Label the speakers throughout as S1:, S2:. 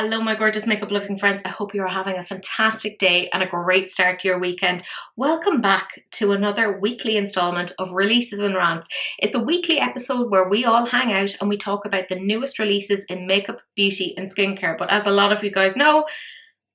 S1: Hello my gorgeous makeup loving friends, I hope you are having a fantastic day and a great start to your weekend. Welcome back to another weekly installment of Releases and Rants. It's a weekly episode where we all hang out and we talk about the newest releases in makeup, beauty and skincare. But as a lot of you guys know,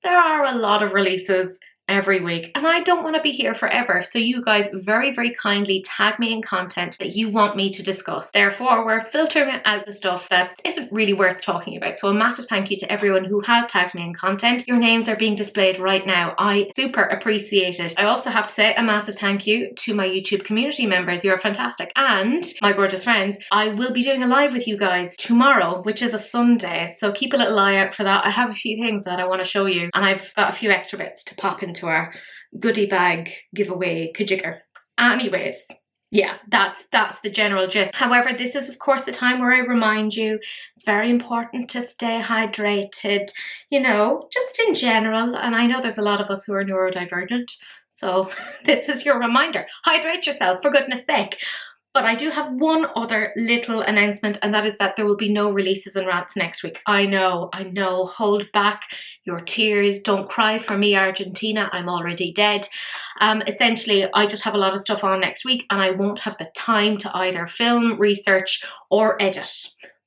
S1: there are a lot of releases every week and I don't want to be here forever, so you guys very kindly tag me in content that you want me to discuss. Therefore we're filtering out the stuff that isn't really worth talking about, so a massive thank you to everyone who has tagged me in content. Your names are being displayed right now. I super appreciate it. I also have to say a massive thank you to my YouTube community members. You're fantastic. And my gorgeous friends, I will be doing a live with you guys tomorrow, which is a Sunday, so keep a little eye out for that. I have a few things that I want to show you and I've got a few extra bits to pop into our goodie bag giveaway kajigger. Anyways, yeah, that's the general gist. However, this is of course the time where I remind you it's very important to stay hydrated, you know, just in general. And I know there's a lot of us who are neurodivergent, so this is your reminder. Hydrate yourself, for goodness sake. But I do have one other little announcement, and that is that there will be no releases and rants next week. I know, hold back your tears. Don't cry for me, Argentina, I'm already dead. Essentially, I just have a lot of stuff on next week and I won't have the time to either film, research or edit.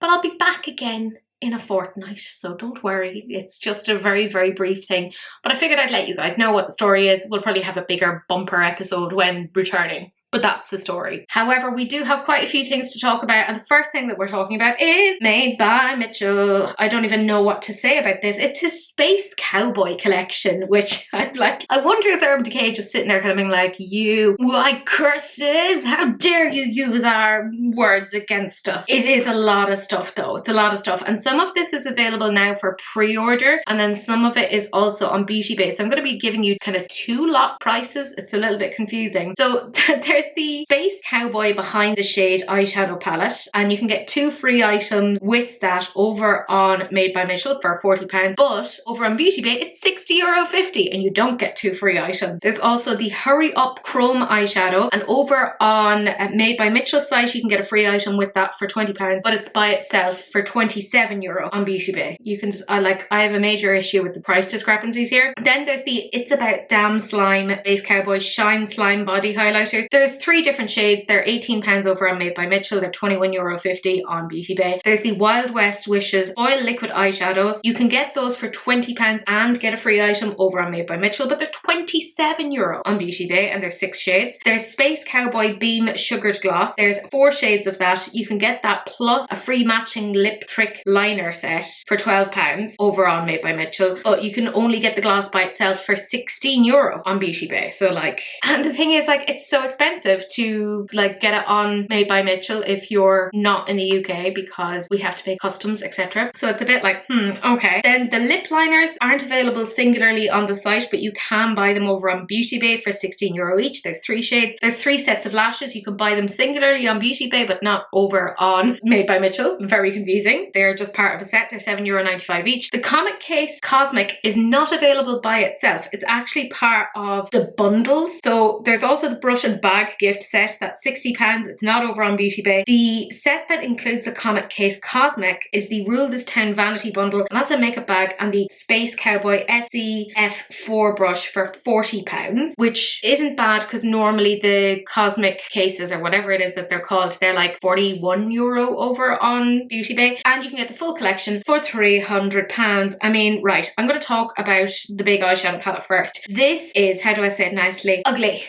S1: But I'll be back again in a fortnight, so don't worry. It's just a very brief thing. But I figured I'd let you guys know what the story is. We'll probably have a bigger bumper episode when returning. But that's the story. However, we do have quite a few things to talk about, and the first thing that we're talking about is Made by Mitchell. I don't even know what to say about this. It's his Space Cowboy collection, which I'm like, I wonder if Urban Decay just sitting there kind of being like, you white curses, how dare you use our words against us. It is a lot of stuff though. It's a lot of stuff, and some of this is available now for pre-order, and then some of it is also on Beauty Bay. So I'm going to be giving you kind of two lot prices. It's a little bit confusing. So there's the Space Cowboy Behind the Shade eyeshadow palette, and you can get 2 free items with that over on Made by Mitchell for £40, but over on Beauty Bay it's €60.50 and you don't get 2 free items. There's also the Hurry Up Chrome eyeshadow, and over on Made by Mitchell's site you can get a free item with that for £20, but it's by itself for €27 on Beauty Bay. You can I have a major issue with the price discrepancies here. Then there's the It's About Damn Slime Space Cowboy Shine Slime Body Highlighters. There's 3 different shades. They're £18 over on Made by Mitchell. They're €21.50 on Beauty Bay. There's the Wild West Wishes Oil Liquid Eyeshadows. You can get those for £20 and get a free item over on Made by Mitchell, but they're €27 on Beauty Bay, and there's 6 shades. There's Space Cowboy Beam Sugared Gloss. There's 4 shades of that. You can get that plus a free matching lip trick liner set for £12 over on Made by Mitchell, but you can only get the gloss by itself for €16 on Beauty Bay. So like, and the thing is, like, it's so expensive to like get it on Made by Mitchell if you're not in the UK, because we have to pay customs, etc. So it's a bit like, okay. Then the lip liners aren't available singularly on the site, but you can buy them over on Beauty Bay for €16 each. There's 3 shades. There's 3 sets of lashes. You can buy them singularly on Beauty Bay, but not over on Made by Mitchell. Very confusing. They're just part of a set. They're €7.95 each. The Comic Case Cosmic is not available by itself. It's actually part of the bundles. So there's also the brush and bag gift set. That's £60. It's not over on Beauty Bay. The set that includes the Comic Case Cosmic is the Rule This Town Vanity Bundle, and that's a makeup bag, and the Space Cowboy SEF4 brush for £40, which isn't bad because normally the Cosmic cases, or whatever it is that they're called, they're like €41 over on Beauty Bay, and you can get the full collection for £300. I mean, right, I'm going to talk about the big eyeshadow palette first. This is, how do I say it nicely, ugly.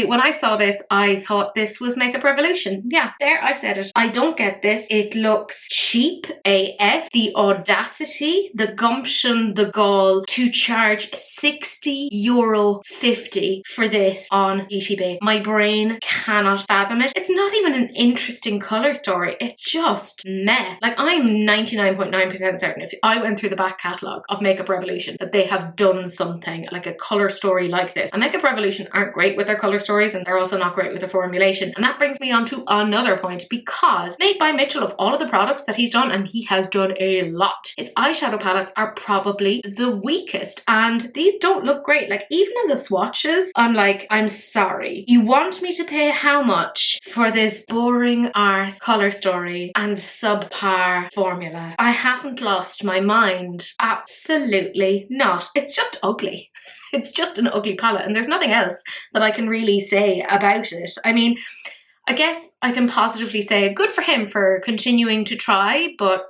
S1: When I saw this, I thought this was Makeup Revolution. Yeah, there, I said it. I don't get this. It looks cheap AF. The audacity, the gumption, the gall to charge €60.50 for this on Beauty Bay. My brain cannot fathom it. It's not even an interesting colour story. It's just meh. Like, I'm 99.9% certain if I went through the back catalogue of Makeup Revolution that they have done something like a colour story like this. And Makeup Revolution aren't great with their colour stories, and they're also not great with the formulation. And that brings me on to another point, because Made by Mitchell, of all of the products that he's done, and he has done a lot, his eyeshadow palettes are probably the weakest, and these don't look great. Like, even in the swatches, I'm like, I'm sorry, you want me to pay how much for this boring arse colour story and subpar formula? I haven't lost my mind. Absolutely not. It's just ugly. It's just an ugly palette, and there's nothing else that I can really say about it. I mean, I guess I can positively say good for him for continuing to try, but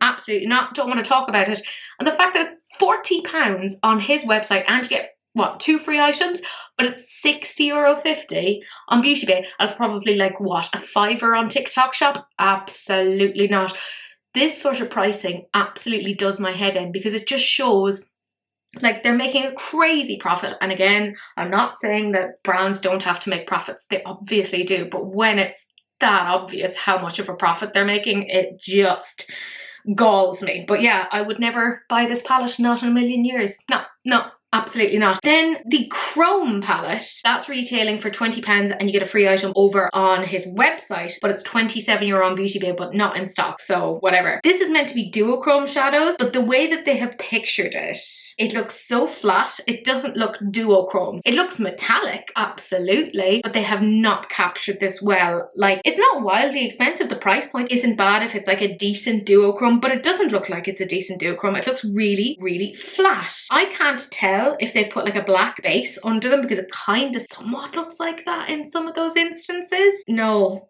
S1: absolutely not. Don't want to talk about it. And the fact that it's £40 on his website and you get, what, 2 free items, but it's €60.50 on Beauty Bay. That's probably like, what, a £5 on TikTok shop? Absolutely not. This sort of pricing absolutely does my head in, because it just shows like they're making a crazy profit. And again, I'm not saying that brands don't have to make profits. They obviously do. But when it's that obvious how much of a profit they're making, it just galls me. But yeah, I would never buy this palette, not in a million years. No, absolutely not. Then the Chrome palette, that's retailing for £20 and you get a free item over on his website, but it's €27 on Beauty Bay, but not in stock, so whatever. This is meant to be duochrome shadows, but the way that they have pictured it, it looks so flat. It doesn't look duochrome. It looks metallic, absolutely, but they have not captured this well. Like, it's not wildly expensive. The price point isn't bad if it's like a decent duochrome, but it doesn't look like it's a decent duochrome. It looks really, really flat. I can't tell if they've put like a black base under them, because it kind of somewhat looks like that in some of those instances. No,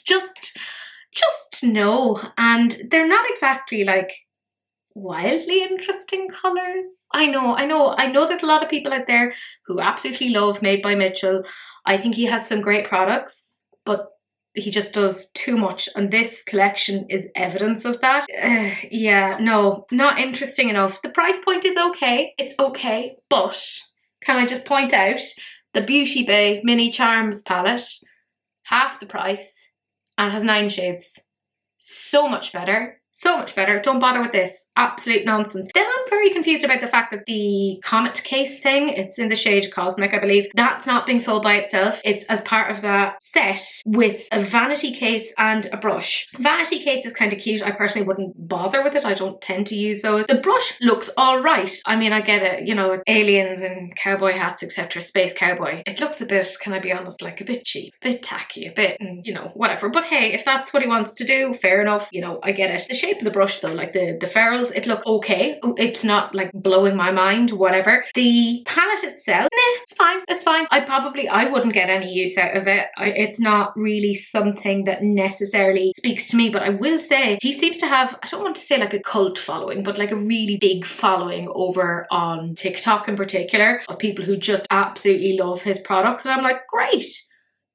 S1: just no. And they're not exactly like wildly interesting colours. I know there's a lot of people out there who absolutely love Made by Mitchell. I think he has some great products, but he just does too much, and this collection is evidence of that. Yeah, no, not interesting enough. The price point is okay. It's okay, but can I just point out the Beauty Bay Mini Charms palette, half the price, and has 9 shades. So much better. So much better. Don't bother with this. Absolute nonsense. Then I'm very confused about the fact that the Comet case thing, it's in the shade Cosmic, I believe, that's not being sold by itself. It's as part of that set with a vanity case and a brush. Vanity case is kind of cute. I personally wouldn't bother with it. I don't tend to use those. The brush looks all right. I mean, I get it, you know, aliens and cowboy hats, etc. Space cowboy. It looks a bit, can I be honest, like a bit cheap, a bit tacky, a bit, you know, whatever. But hey, if that's what he wants to do, fair enough. You know, I get it. The shape of the brush though, like the ferrules, it looks okay. It's not like blowing my mind, whatever. The palette itself, it's fine. It's fine. I wouldn't get any use out of it. It's not really something that necessarily speaks to me, but I will say he seems to have, I don't want to say like a cult following, but like a really big following over on TikTok in particular, of people who just absolutely love his products. And I'm like, great.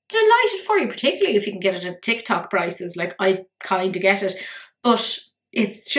S1: Delighted for you, particularly if you can get it at TikTok prices. Like, I kind of get it, but it's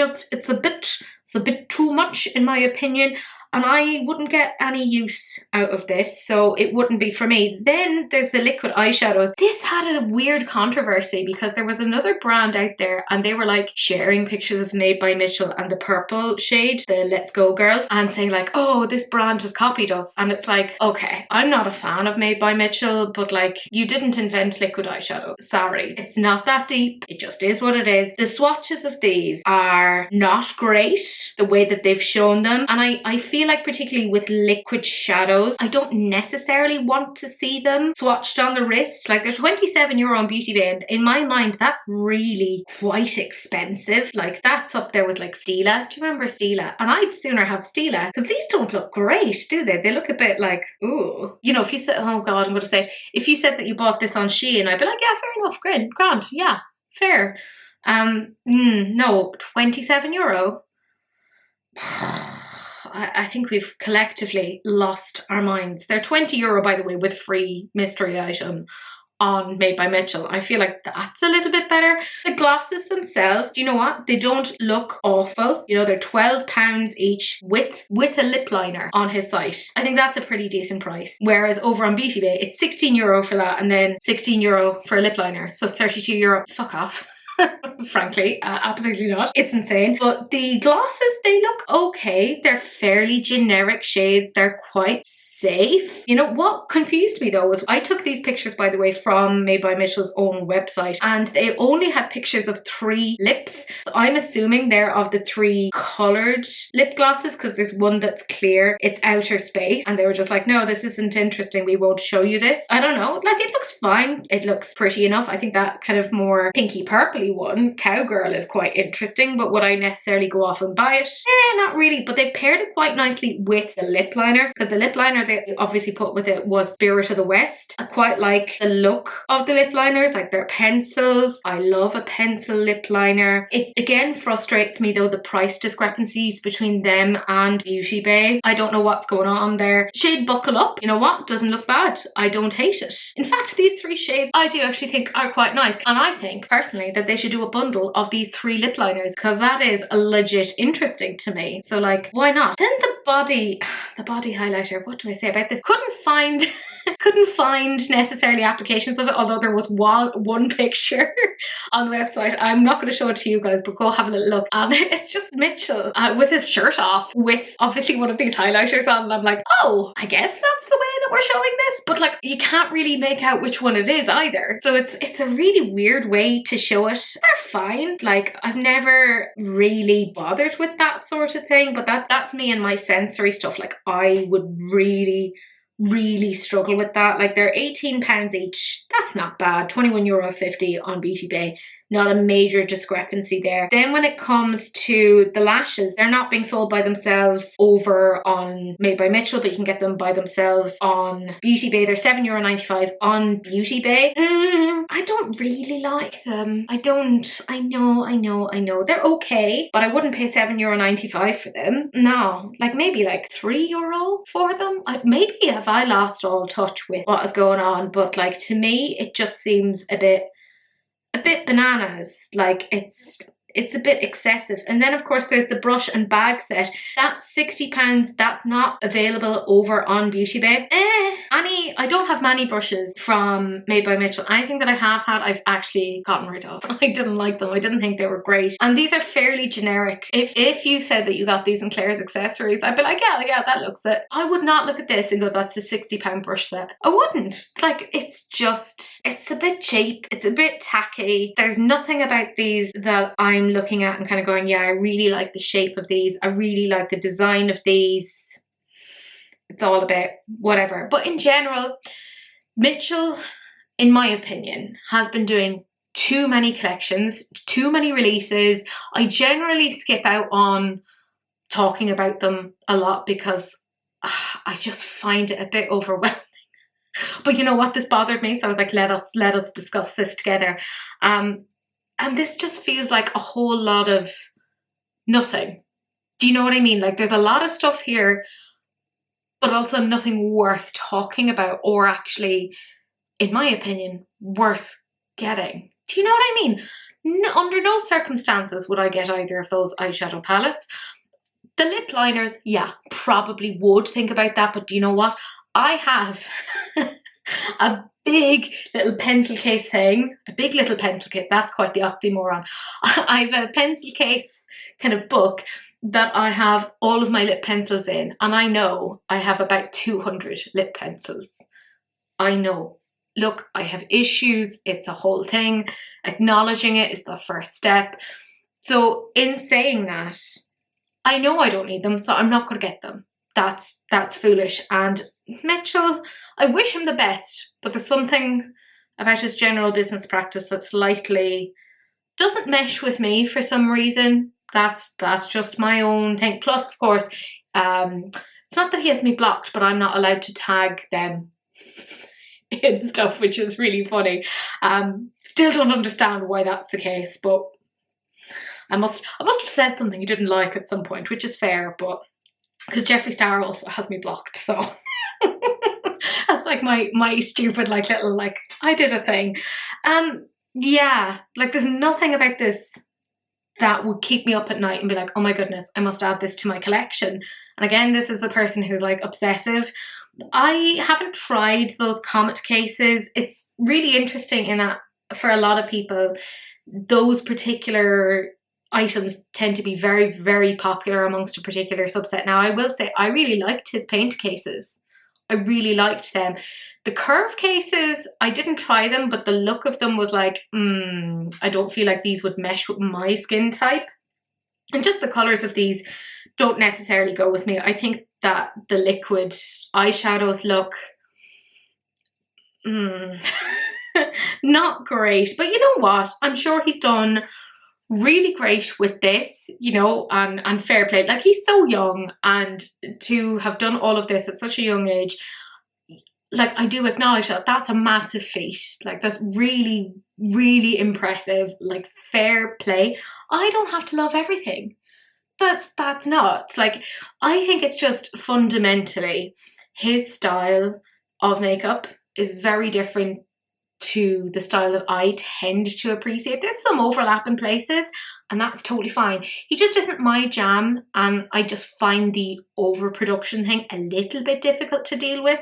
S1: a bit too much in my opinion, and I wouldn't get any use out of this, so it wouldn't be for me. Then there's the liquid eyeshadows. This had a weird controversy because there was another brand out there and they were like sharing pictures of Made by Mitchell and the purple shade, the Let's Go girls, and saying like, oh, this brand has copied us. And it's like, okay, I'm not a fan of Made by Mitchell, but like, you didn't invent liquid eyeshadow. Sorry, it's not that deep. It just is what it is. The swatches of these are not great, the way that they've shown them, and I feel like particularly with liquid shadows, I don't necessarily want to see them swatched on the wrist. Like, they're €27 on Beauty Bay, and in my mind that's really quite expensive. Like, that's up there with like Stila. Do you remember Stila? And I'd sooner have Stila, because these don't look great, do they? They look a bit like, ooh. You know, if you said, oh god, I'm going to say it, if you said that you bought this on Shein, I'd be like, yeah, fair enough, grand, yeah, fair. No, €27. I think we've collectively lost our minds. They're €20, by the way, with free mystery item on Made by Mitchell. I feel like that's a little bit better. The glosses themselves, do you know what? They don't look awful. You know, they're £12 each with a lip liner on his site. I think that's a pretty decent price. Whereas over on Beauty Bay, it's €16 for that, and then €16 for a lip liner. So €32. Fuck off. Frankly, absolutely not. It's insane. But the glosses, they look okay. They're fairly generic shades. They're quite safe. You know what confused me though was I took these pictures, by the way, from Made by Mitchell's own website, and they only had pictures of 3 lips. So I'm assuming they're of the 3 coloured lip glosses, because there's one that's clear, it's outer space, and they were just like, no, this isn't interesting, we won't show you this. I don't know, like it looks fine, it looks pretty enough. I think that kind of more pinky purpley one, Cowgirl, is quite interesting, but would I necessarily go off and buy it? Not really, but they've paired it quite nicely with the lip liner, because the lip liner they obviously put with it was Spirit of the West. I quite like the look of the lip liners, like they're pencils. I love a pencil lip liner. It again frustrates me though, the price discrepancies between them and Beauty Bay. I don't know what's going on there. Shade Buckle Up, you know what, doesn't look bad. I don't hate it. In fact, these 3 shades I do actually think are quite nice, and I think personally that they should do a bundle of these 3 lip liners, because that is legit interesting to me. So like, why not? Then the body highlighter, what do I say about this? Couldn't find necessarily applications of it, although there was one picture on the website. I'm not going to show it to you guys, but go have a little look. And it's just Mitchell with his shirt off, with obviously one of these highlighters on, and I'm like, oh, I guess that's the way that we're showing this. But like, you can't really make out which one it is either. So it's a really weird way to show it. They're fine. Like, I've never really bothered with that sort of thing, but that's me and my sensory stuff. Like, I would really struggle with that. Like, they're £18 each. That's not bad. €21.50 on Beauty Bay. Not a major discrepancy there. Then when it comes to the lashes, they're not being sold by themselves over on Made by Mitchell, but you can get them by themselves on Beauty Bay. They're €7.95 on Beauty Bay. I don't really like them. I know. They're okay, but I wouldn't pay €7.95 for them. No, like maybe like €3 for them. Maybe have I lost all touch with what is going on, but like, to me, it just seems a bit bananas. Like, it's a bit excessive. And then of course there's the brush and bag set. That's £60. That's not available over on Beauty Bay. I don't have many brushes from Made by Mitchell. Anything that I have had, I've actually gotten rid of. I didn't like them. I didn't think they were great. And these are fairly generic. If you said that you got these in Claire's Accessories, I'd be like, yeah, that looks it. I would not look at this and go, that's a £60 brush set. I wouldn't. Like, it's a bit cheap. It's a bit tacky. There's nothing about these that I'm looking at and kind of going, yeah, I really like the shape of these. I really like the design of these. It's all a bit whatever. But in general, Mitchell, in my opinion, has been doing too many collections, too many releases. I generally skip out on talking about them a lot because I just find it a bit overwhelming. But you know what? This bothered me, so I was like, let us discuss this together. And this just feels like a whole lot of nothing. Do you know what I mean? Like, there's a lot of stuff here, but also nothing worth talking about, or actually, in my opinion, worth getting. Do you know what I mean? Under no circumstances would I get either of those eyeshadow palettes. The lip liners, yeah, probably would think about that, but do you know what? I have a big little pencil case thing. A big little pencil case, that's quite the oxymoron. I have a pencil case kind of book that I have all of my lip pencils in, and I know I have about 200 lip pencils. I know. Look, I have issues. It's a whole thing. Acknowledging it is the first step. So in saying that, I know I don't need them, so I'm not going to get them. That's foolish. And Mitchell, I wish him the best, but there's something about his general business practice that slightly doesn't mesh with me for some reason. That's just my own thing. Plus, of course, it's not that he has me blocked, but I'm not allowed to tag them in stuff, which is really funny. Still don't understand why that's the case, but I must have said something he didn't like at some point, which is fair, but because Jeffree Star also has me blocked, so that's like my stupid like little like I did a thing. Yeah, like there's nothing about this that would keep me up at night and be like, oh my goodness, I must add this to my collection. And again, this is the person who's like obsessive. I haven't tried those Comet cases. It's really interesting in that for a lot of people, those particular items tend to be very, very popular amongst a particular subset. Now, I will say I really liked his paint cases. I really liked them. The curve cases, I didn't try them, but the look of them was like, I don't feel like these would mesh with my skin type. And just the colours of these don't necessarily go with me. I think that the liquid eyeshadows look not great. But you know what? I'm sure he's done really great with this, you know, and fair play. Like, he's so young, and to have done all of this at such a young age, like, I do acknowledge that that's a massive feat. Like, that's really, really impressive. Like, fair play. I don't have to love everything. That's nuts. Like, I think it's just fundamentally his style of makeup is very different to the style that I tend to appreciate. There's some overlap in places, and that's totally fine. He just isn't my jam, and I just find the overproduction thing a little bit difficult to deal with.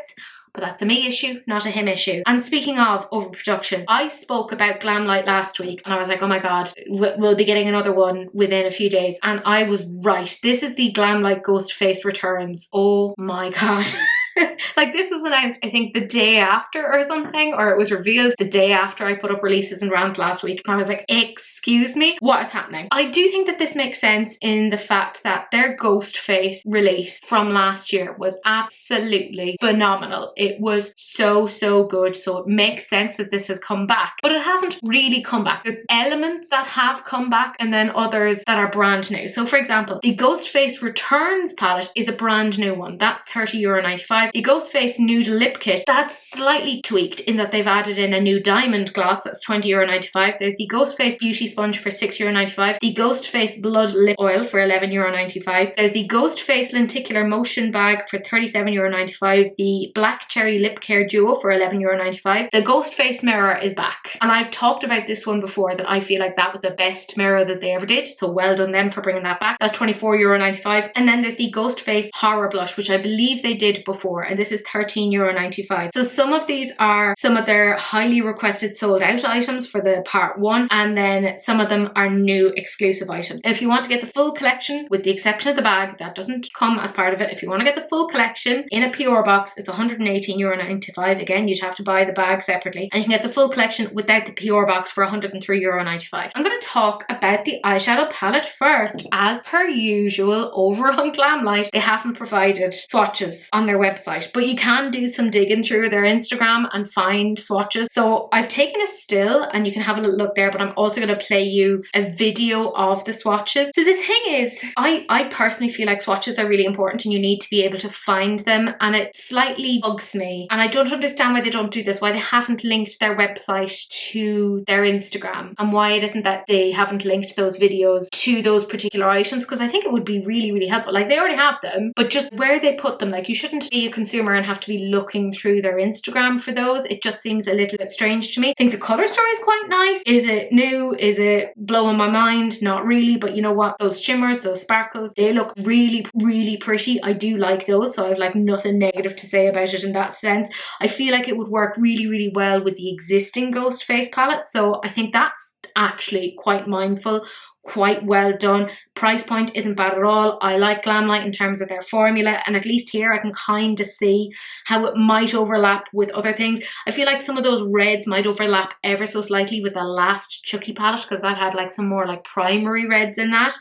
S1: But that's a me issue, not a him issue. And speaking of overproduction, I spoke about Glamlite last week, and I was like, oh my god, we'll be getting another one within a few days. And I was right. This is the Glamlite Ghost Face Returns. Oh my god. Like, this was announced, I think, the day after or something, or it was revealed the day after I put up releases and rants last week. And I was like, excuse me, what is happening? I do think that this makes sense in the fact that their Ghost Face release from last year was absolutely phenomenal. It was so, so good. So it makes sense that this has come back, but it hasn't really come back. There's elements that have come back and then others that are brand new. So for example, the Ghost Face Returns palette is a brand new one. That's €30.95. The Ghost Face Nude Lip Kit, that's slightly tweaked in that they've added in a new diamond gloss. That's €20.95. There's the Ghost Face Beauty Sponge for €6.95. The Ghost Face Blood Lip Oil for €11.95. There's the Ghost Face Lenticular Motion Bag for €37.95. The Black Cherry Lip Care Duo for €11.95. The Ghost Face Mirror is back. And I've talked about this one before, that I feel like that was the best mirror that they ever did. So well done them for bringing that back. That's €24.95. And then there's the Ghost Face Horror Blush, which I believe they did before, and this is €13.95. So some of these are some of their highly requested sold out items for the part one, and then some of them are new exclusive items. If you want to get the full collection, with the exception of the bag, that doesn't come as part of it. If you want to get the full collection in a PR box, it's €118.95. Again, you'd have to buy the bag separately, and you can get the full collection without the PR box for €103.95. I'm going to talk about the eyeshadow palette first. As per usual, over on Glamlite, they haven't provided swatches on their website, but you can do some digging through their Instagram and find swatches. So I've taken a still, and you can have a little look there, but I'm also going to play you a video of the swatches. So the thing is, I personally feel like swatches are really important, and you need to be able to find them, and it slightly bugs me, and I don't understand why they don't do this, why they haven't linked their website to their Instagram, and why it isn't that they haven't linked those videos to those particular items, because I think it would be really, really helpful. Like, they already have them, but just where they put them, like, you shouldn't be a consumer and have to be looking through their Instagram for those. It just seems a little bit strange to me. I think the colour story is quite nice. Is it new? Is it blowing my mind? Not really, but you know what? Those shimmers, those sparkles, they look really, really pretty. I do like those, so I've like nothing negative to say about it in that sense. I feel like it would work really, really well with the existing Ghost Face palette, so I think that's actually quite mindful, quite well done. Price point isn't bad at all. I like Glamlite in terms of their formula, and at least here I can kind of see how it might overlap with other things. I feel like some of those reds might overlap ever so slightly with the last Chucky palette, because that had like some more like primary reds in that,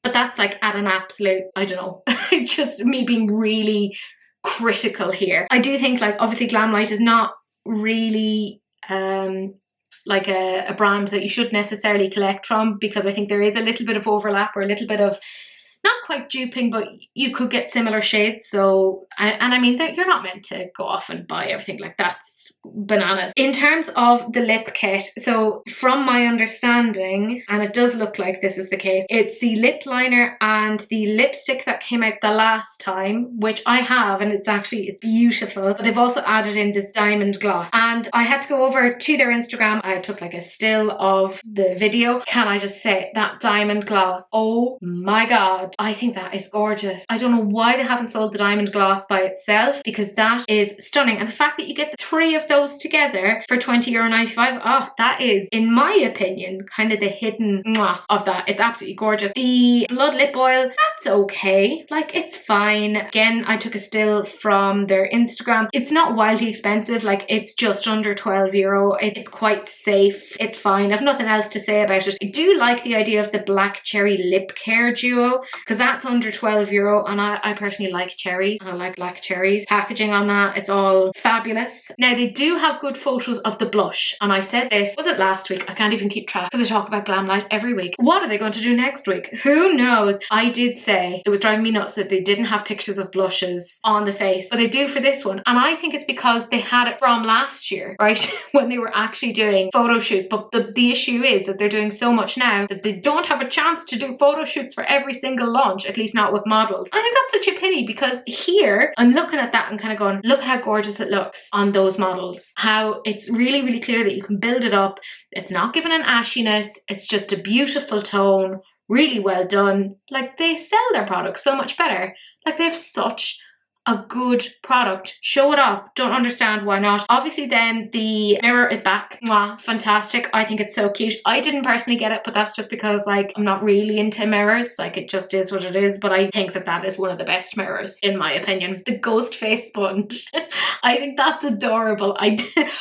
S1: but that's like at an absolute, I don't know, just me being really critical here. I do think, like, obviously Glamlite is not really like a brand that you should necessarily collect from, because I think there is a little bit of overlap, or a little bit of, not quite duping, but you could get similar shades. So, and I mean that you're not meant to go off and buy everything, like that's bananas. In terms of the lip kit, so from my understanding, and it does look like this is the case, it's the lip liner and the lipstick that came out the last time, which I have, and it's beautiful. But they've also added in this diamond gloss, and I had to go over to their Instagram. I took like a still of the video. Can I just say that diamond gloss, oh my god, I think that is gorgeous. I don't know why they haven't sold the diamond gloss by itself, because that is stunning. And the fact that you get the 3 of those together for €20.95, oh, that is, in my opinion, kind of the hidden mwah of that. It's absolutely gorgeous. The blood lip oil, that's okay. Like, it's fine. Again, I took a still from their Instagram. It's not wildly expensive. Like, it's just under €12. It's quite safe. It's fine. I've nothing else to say about it. I do like the idea of the black cherry lip care duo, because that's under €12, and I personally like cherries, and I like black cherries. Packaging on that, it's all fabulous. Now, they do have good photos of the blush, and I said this, was it last week? I can't even keep track because I talk about Glamlite every week. What are they going to do next week? Who knows? I did say it was driving me nuts that they didn't have pictures of blushes on the face, but they do for this one, and I think it's because they had it from last year, right? When they were actually doing photo shoots. But the issue is that they're doing so much now that they don't have a chance to do photo shoots for every single launch, at least not with models. I think that's such a pity, because here I'm looking at that and kind of going, look how gorgeous it looks on those models. How it's really, really clear that you can build it up. It's not given an ashiness. It's just a beautiful tone, really well done. Like, they sell their products so much better. Like, they have such a good product. Show it off. Don't understand why not. Obviously then the mirror is back. Mwah, fantastic. I think it's so cute. I didn't personally get it, but that's just because, like, I'm not really into mirrors. Like, it just is what it is, but I think that that is one of the best mirrors, in my opinion. The ghost face sponge. I think that's adorable.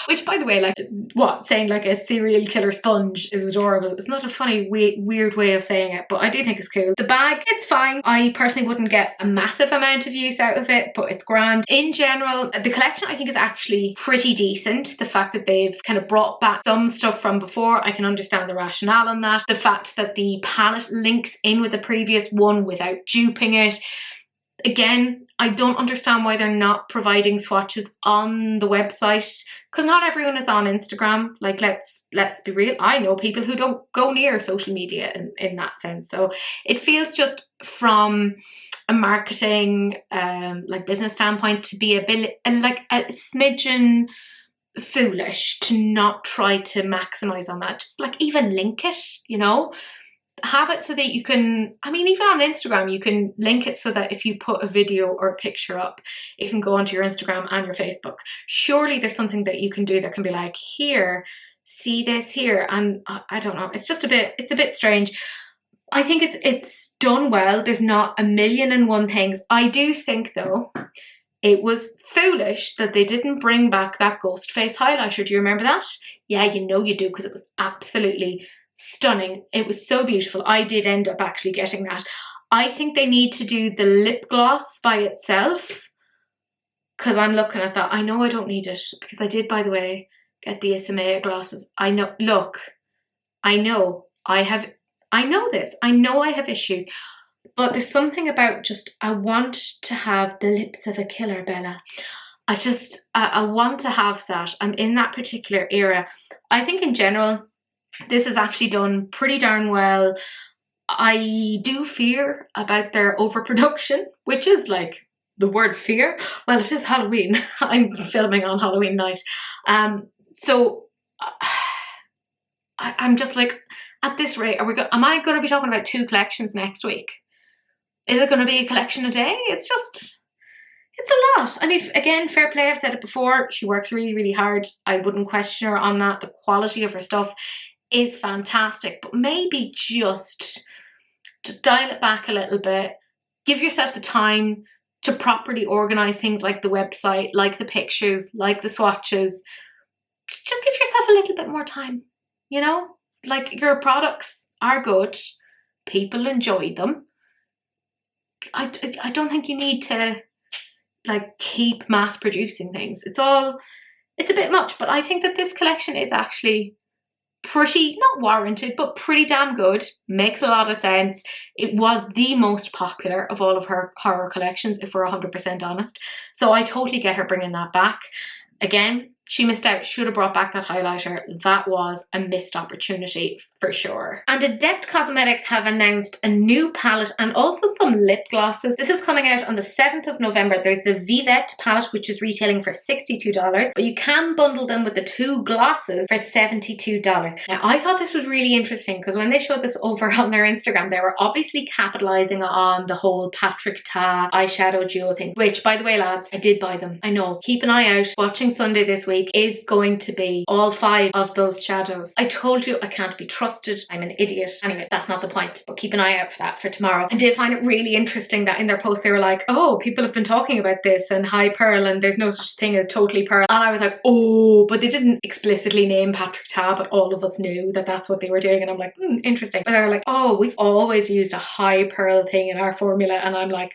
S1: Which, by the way, like, what, saying like a serial killer sponge is adorable. It's not a funny, weird way of saying it, but I do think it's cool. The bag, it's fine. I personally wouldn't get a massive amount of use out of it, but it's grand. In general, the collection I think is actually pretty decent. The fact that they've kind of brought back some stuff from before, I can understand the rationale on that. The fact that the palette links in with the previous one without duping it. Again, I don't understand why they're not providing swatches on the website, because not everyone is on Instagram. Like, let's be real. I know people who don't go near social media in that sense. So it feels just from a marketing like business standpoint to be a bit like a smidgen foolish to not try to maximize on that. Just like, even link it, you know, have it so that you can, I mean, even on Instagram you can link it so that if you put a video or a picture up, it can go onto your Instagram and your Facebook. Surely there's something that you can do that can be like, here, see this here. And I don't know, it's just it's a bit strange. I think it's done well. There's not a million and one things. I do think though, it was foolish that they didn't bring back that ghost face highlighter. Do you remember that? Yeah, you know you do, because it was absolutely stunning. It was so beautiful. I did end up actually getting that. I think they need to do the lip gloss by itself, because I'm looking at that. I know I don't need it, because I did, by the way, get the Isamaya glosses. I know, look, I know this. I know I have issues, but there's something about just, I want to have the lips of a killer, Bella. I want to have that. I'm in that particular era. I think in general, this is actually done pretty darn well. I do fear about their overproduction, which is like the word fear. Well, it is Halloween. I'm filming on Halloween night. So I'm just like, at this rate, am I going to be talking about 2 collections next week? Is it going to be a collection a day? It's a lot. I mean, again, fair play. I've said it before. She works really, really hard. I wouldn't question her on that. The quality of her stuff is fantastic, but maybe just dial it back a little bit. Give yourself the time to properly organize things like the website, like the pictures, like the swatches. Just give yourself a little bit more time, you know? Like, your products are good. People enjoy them. I don't think you need to, like, keep mass producing things. It's a bit much, but I think that this collection is actually pretty, not warranted, but pretty damn good. Makes a lot of sense. It was the most popular of all of her horror collections, if we're 100% honest. So I totally get her bringing that back. Again, she missed out. Should have brought back that highlighter. That was a missed opportunity for sure. And Adept Cosmetics have announced a new palette and also some lip glosses. This is coming out on the 7th of November. There's the Vivette palette, which is retailing for $62, but you can bundle them with the 2 glosses for $72. Now, I thought this was really interesting because when they showed this over on their Instagram, they were obviously capitalizing on the whole Patrick Ta eyeshadow duo thing, which, by the way, lads, I did buy them. I know. Keep an eye out. Watching Sunday this week is going to be all 5 of those shadows. I told you I can't be trusted. I'm an idiot. Anyway, that's not the point, but keep an eye out for that for tomorrow. I did find it really interesting that in their post they were like, oh, people have been talking about this and high pearl and there's no such thing as totally pearl. And I was like, oh, but they didn't explicitly name Patrick Ta, but all of us knew that that's what they were doing. And I'm like, interesting. But they were like, oh, we've always used a high pearl thing in our formula. And I'm like,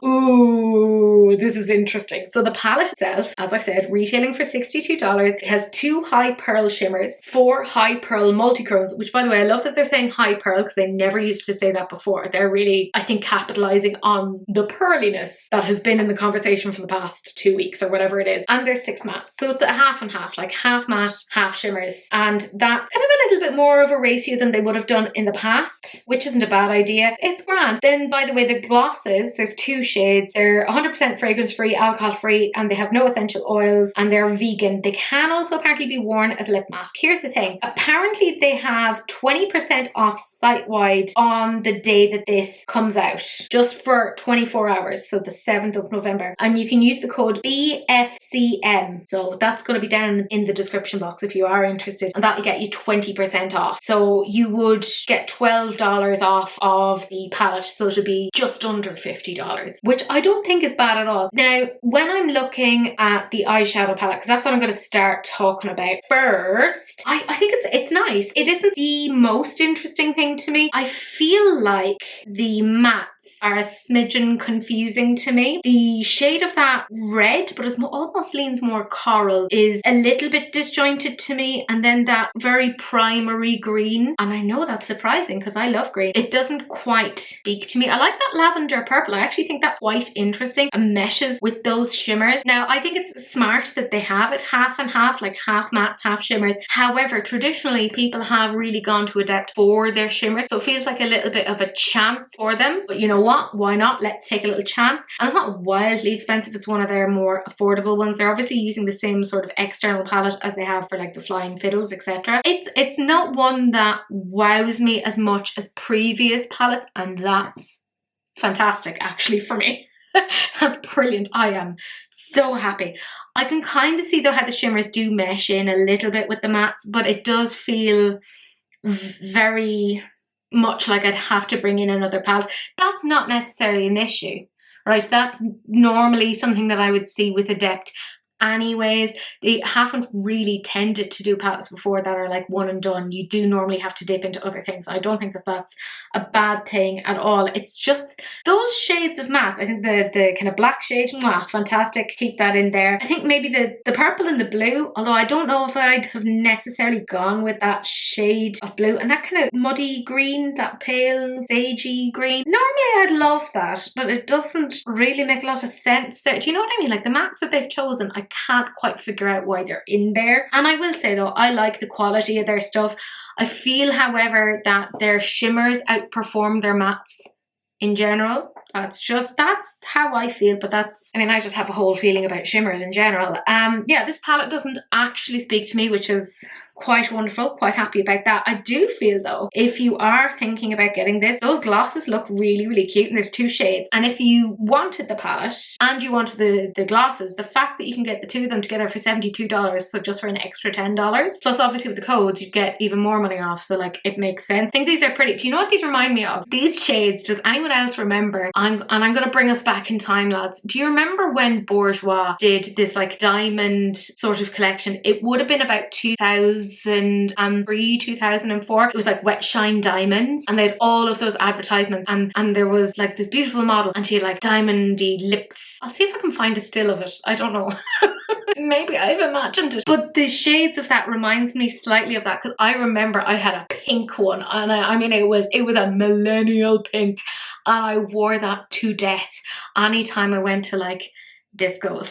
S1: ooh, this is interesting. So the palette itself, as I said, retailing for $62. It has 2 high pearl shimmers, 4 high pearl multichromes, which, by the way, I love that they're saying high pearl because they never used to say that before. They're really, I think, capitalizing on the pearliness that has been in the conversation for the past 2 weeks or whatever it is. And there's 6 mattes. So it's a half and half, like half matte, half shimmers. And that's kind of a little bit more of a ratio than they would have done in the past, which isn't a bad idea. It's grand. Then, by the way, the glosses, there's 2 shades. They're 100% fragrance free, alcohol free, and they have no essential oils, and they're vegan. They can also apparently be worn as lip mask. Here's the thing. Apparently they have 20% off site-wide on the day that this comes out, just for 24 hours, so the 7th of November. And you can use the code BFCM. So that's going to be down in the description box if you are interested, and that'll get you 20% off. So you would get $12 off of the palette, so it'll be just under $50, which I don't think is bad at all. Now, when I'm looking at the eyeshadow palette, because that's what I'm going to start talking about first, I think it's nice. It isn't the most interesting thing to me. I feel like the mattes are a smidgen confusing to me. The shade of that red, but it almost leans more coral, is a little bit disjointed to me. And then that very primary green, and I know that's surprising because I love green, it doesn't quite speak to me. I like that lavender purple. I actually think that's quite interesting and meshes with those shimmers. Now, I think it's smart that they have it half and half, like half mattes, half shimmers. However, traditionally people have really gone to Adept for their shimmers, so it feels like a little bit of a chance for them. But you know what? Why not? Let's take a little chance. And it's not wildly expensive. It's one of their more affordable ones. They're obviously using the same sort of external palette as they have for like the Flying Fiddles, etc. It's not one that wows me as much as previous palettes, and that's fantastic actually for me. That's brilliant. I am so happy. I can kind of see though how the shimmers do mesh in a little bit with the mattes, but it does feel very much like I'd have to bring in another palette. That's not necessarily an issue, right? That's normally something that I would see with Adept anyways. They haven't really tended to do palettes before that are like one and done. You do normally have to dip into other things. I don't think that that's a bad thing at all. It's just those shades of matte. I think the kind of black shade, fantastic, keep that in there. I think maybe the purple and the blue, although I don't know if I'd have necessarily gone with that shade of blue, and that kind of muddy green, that pale sagey green. Normally I'd love that, but it doesn't really make a lot of sense there. Do you know what I mean? Like the mattes that they've chosen, I can't quite figure out why they're in there. And I will say though, I like the quality of their stuff. I feel, however, that their shimmers outperform their mattes in general. That's how I feel, but I just have a whole feeling about shimmers in general. Yeah, this palette doesn't actually speak to me, which is quite wonderful, quite happy about that. I do feel though, if you are thinking about getting this, those glosses look really, really cute, and there's 2 shades. And if you wanted the palette and you wanted the glosses, the fact that you can get the 2 of them together for $72, so just for an extra $10, plus obviously with the codes you'd get even more money off, so like it makes sense. I think these are pretty. Do you know what these remind me of? These shades, does anyone else remember? I'm going to bring us back in time, lads. Do you remember when Bourjois did this like diamond sort of collection? It would have been about 2003, 2004. It was like Wet Shine Diamonds, and they had all of those advertisements, and there was like this beautiful model and she had like diamondy lips. I'll see if I can find a still of it. I don't know. Maybe I've imagined it, but the shades of that reminds me slightly of that, because I remember I had a pink one, and I mean it was a millennial pink, and I wore that to death anytime I went to like discos.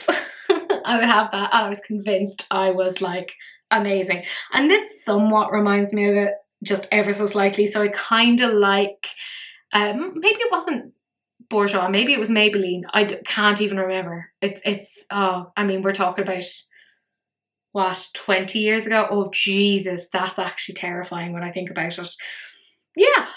S1: I would have that. And I was convinced. I was like, amazing. And this somewhat reminds me of it, just ever so slightly. So I kind of like, maybe it wasn't Bourjois, maybe it was Maybelline. I can't even remember. Oh, I mean, we're talking about, what, 20 years ago? Oh, Jesus, that's actually terrifying when I think about it. Yeah,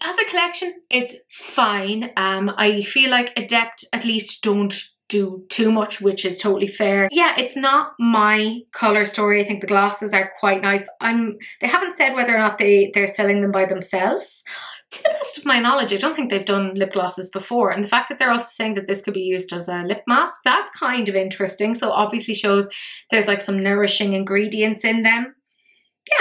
S1: as a collection, it's fine. I feel like Adept at least don't do too much, which is totally fair. Yeah, it's not my colour story. I think the glosses are quite nice. They haven't said whether or not they're selling them by themselves. To the best of my knowledge, I don't think they've done lip glosses before. And the fact that they're also saying that this could be used as a lip mask, that's kind of interesting. So obviously shows there's like some nourishing ingredients in them.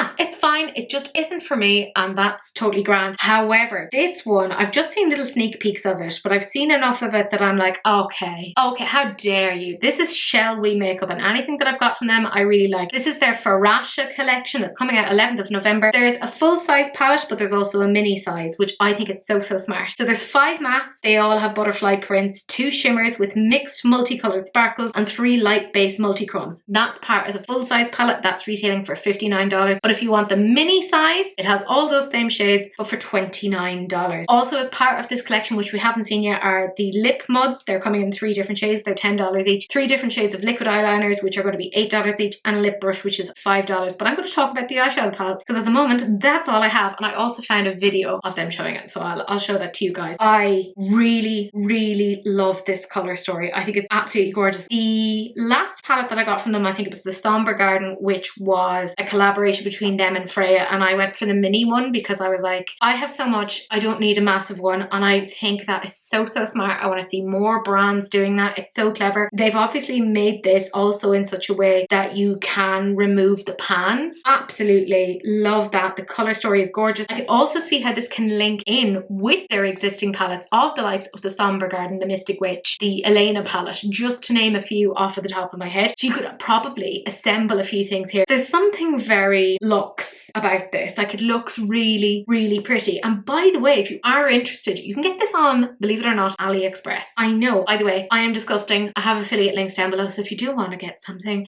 S1: Yeah, it's fine. It just isn't for me, and that's totally grand. However, this one, I've just seen little sneak peeks of it, but I've seen enough of it that I'm like, okay, how dare you? This is Shellwe makeup, and anything that I've got from them, I really like. This is their Farasha collection. It's coming out 11th of November. There's a full-size palette, but there's also a mini size, which I think is so smart. So there's 5 mattes. They all have butterfly prints, 2 shimmers with mixed multicolored sparkles, and 3 light-based multi-chromes. That's part of the full-size palette. That's retailing for $59. But if you want the mini size, it has all those same shades, but for $29. Also, as part of this collection, which we haven't seen yet, are the lip muds. They're coming in 3 different shades. They're $10 each. 3 different shades of liquid eyeliners, which are going to be $8 each, and a lip brush, which is $5. But I'm going to talk about the eyeshadow palettes, because at the moment, that's all I have. And I also found a video of them showing it, so I'll show that to you guys. I really, really love this colour story. I think it's absolutely gorgeous. The last palette that I got from them, I think it was the Somber Garden, which was a collaboration between them and Freya, and I went for the mini one because I was like, I have so much, I don't need a massive one, and I think that is so smart. I want to see more brands doing that. It's so clever. They've obviously made this also in such a way that you can remove the pans. Absolutely love that. The colour story is gorgeous. I can also see how this can link in with their existing palettes of the likes of the Somber Garden, the Mystic Witch, the Elena palette, just to name a few off of the top of my head. So you could probably assemble a few things here. There's something very luxe about this. Like, it looks really, really pretty. And by the way, if you are interested, you can get this on, believe it or not, AliExpress. I know, by the way, I am disgusting. I have affiliate links down below, so if you do want to get something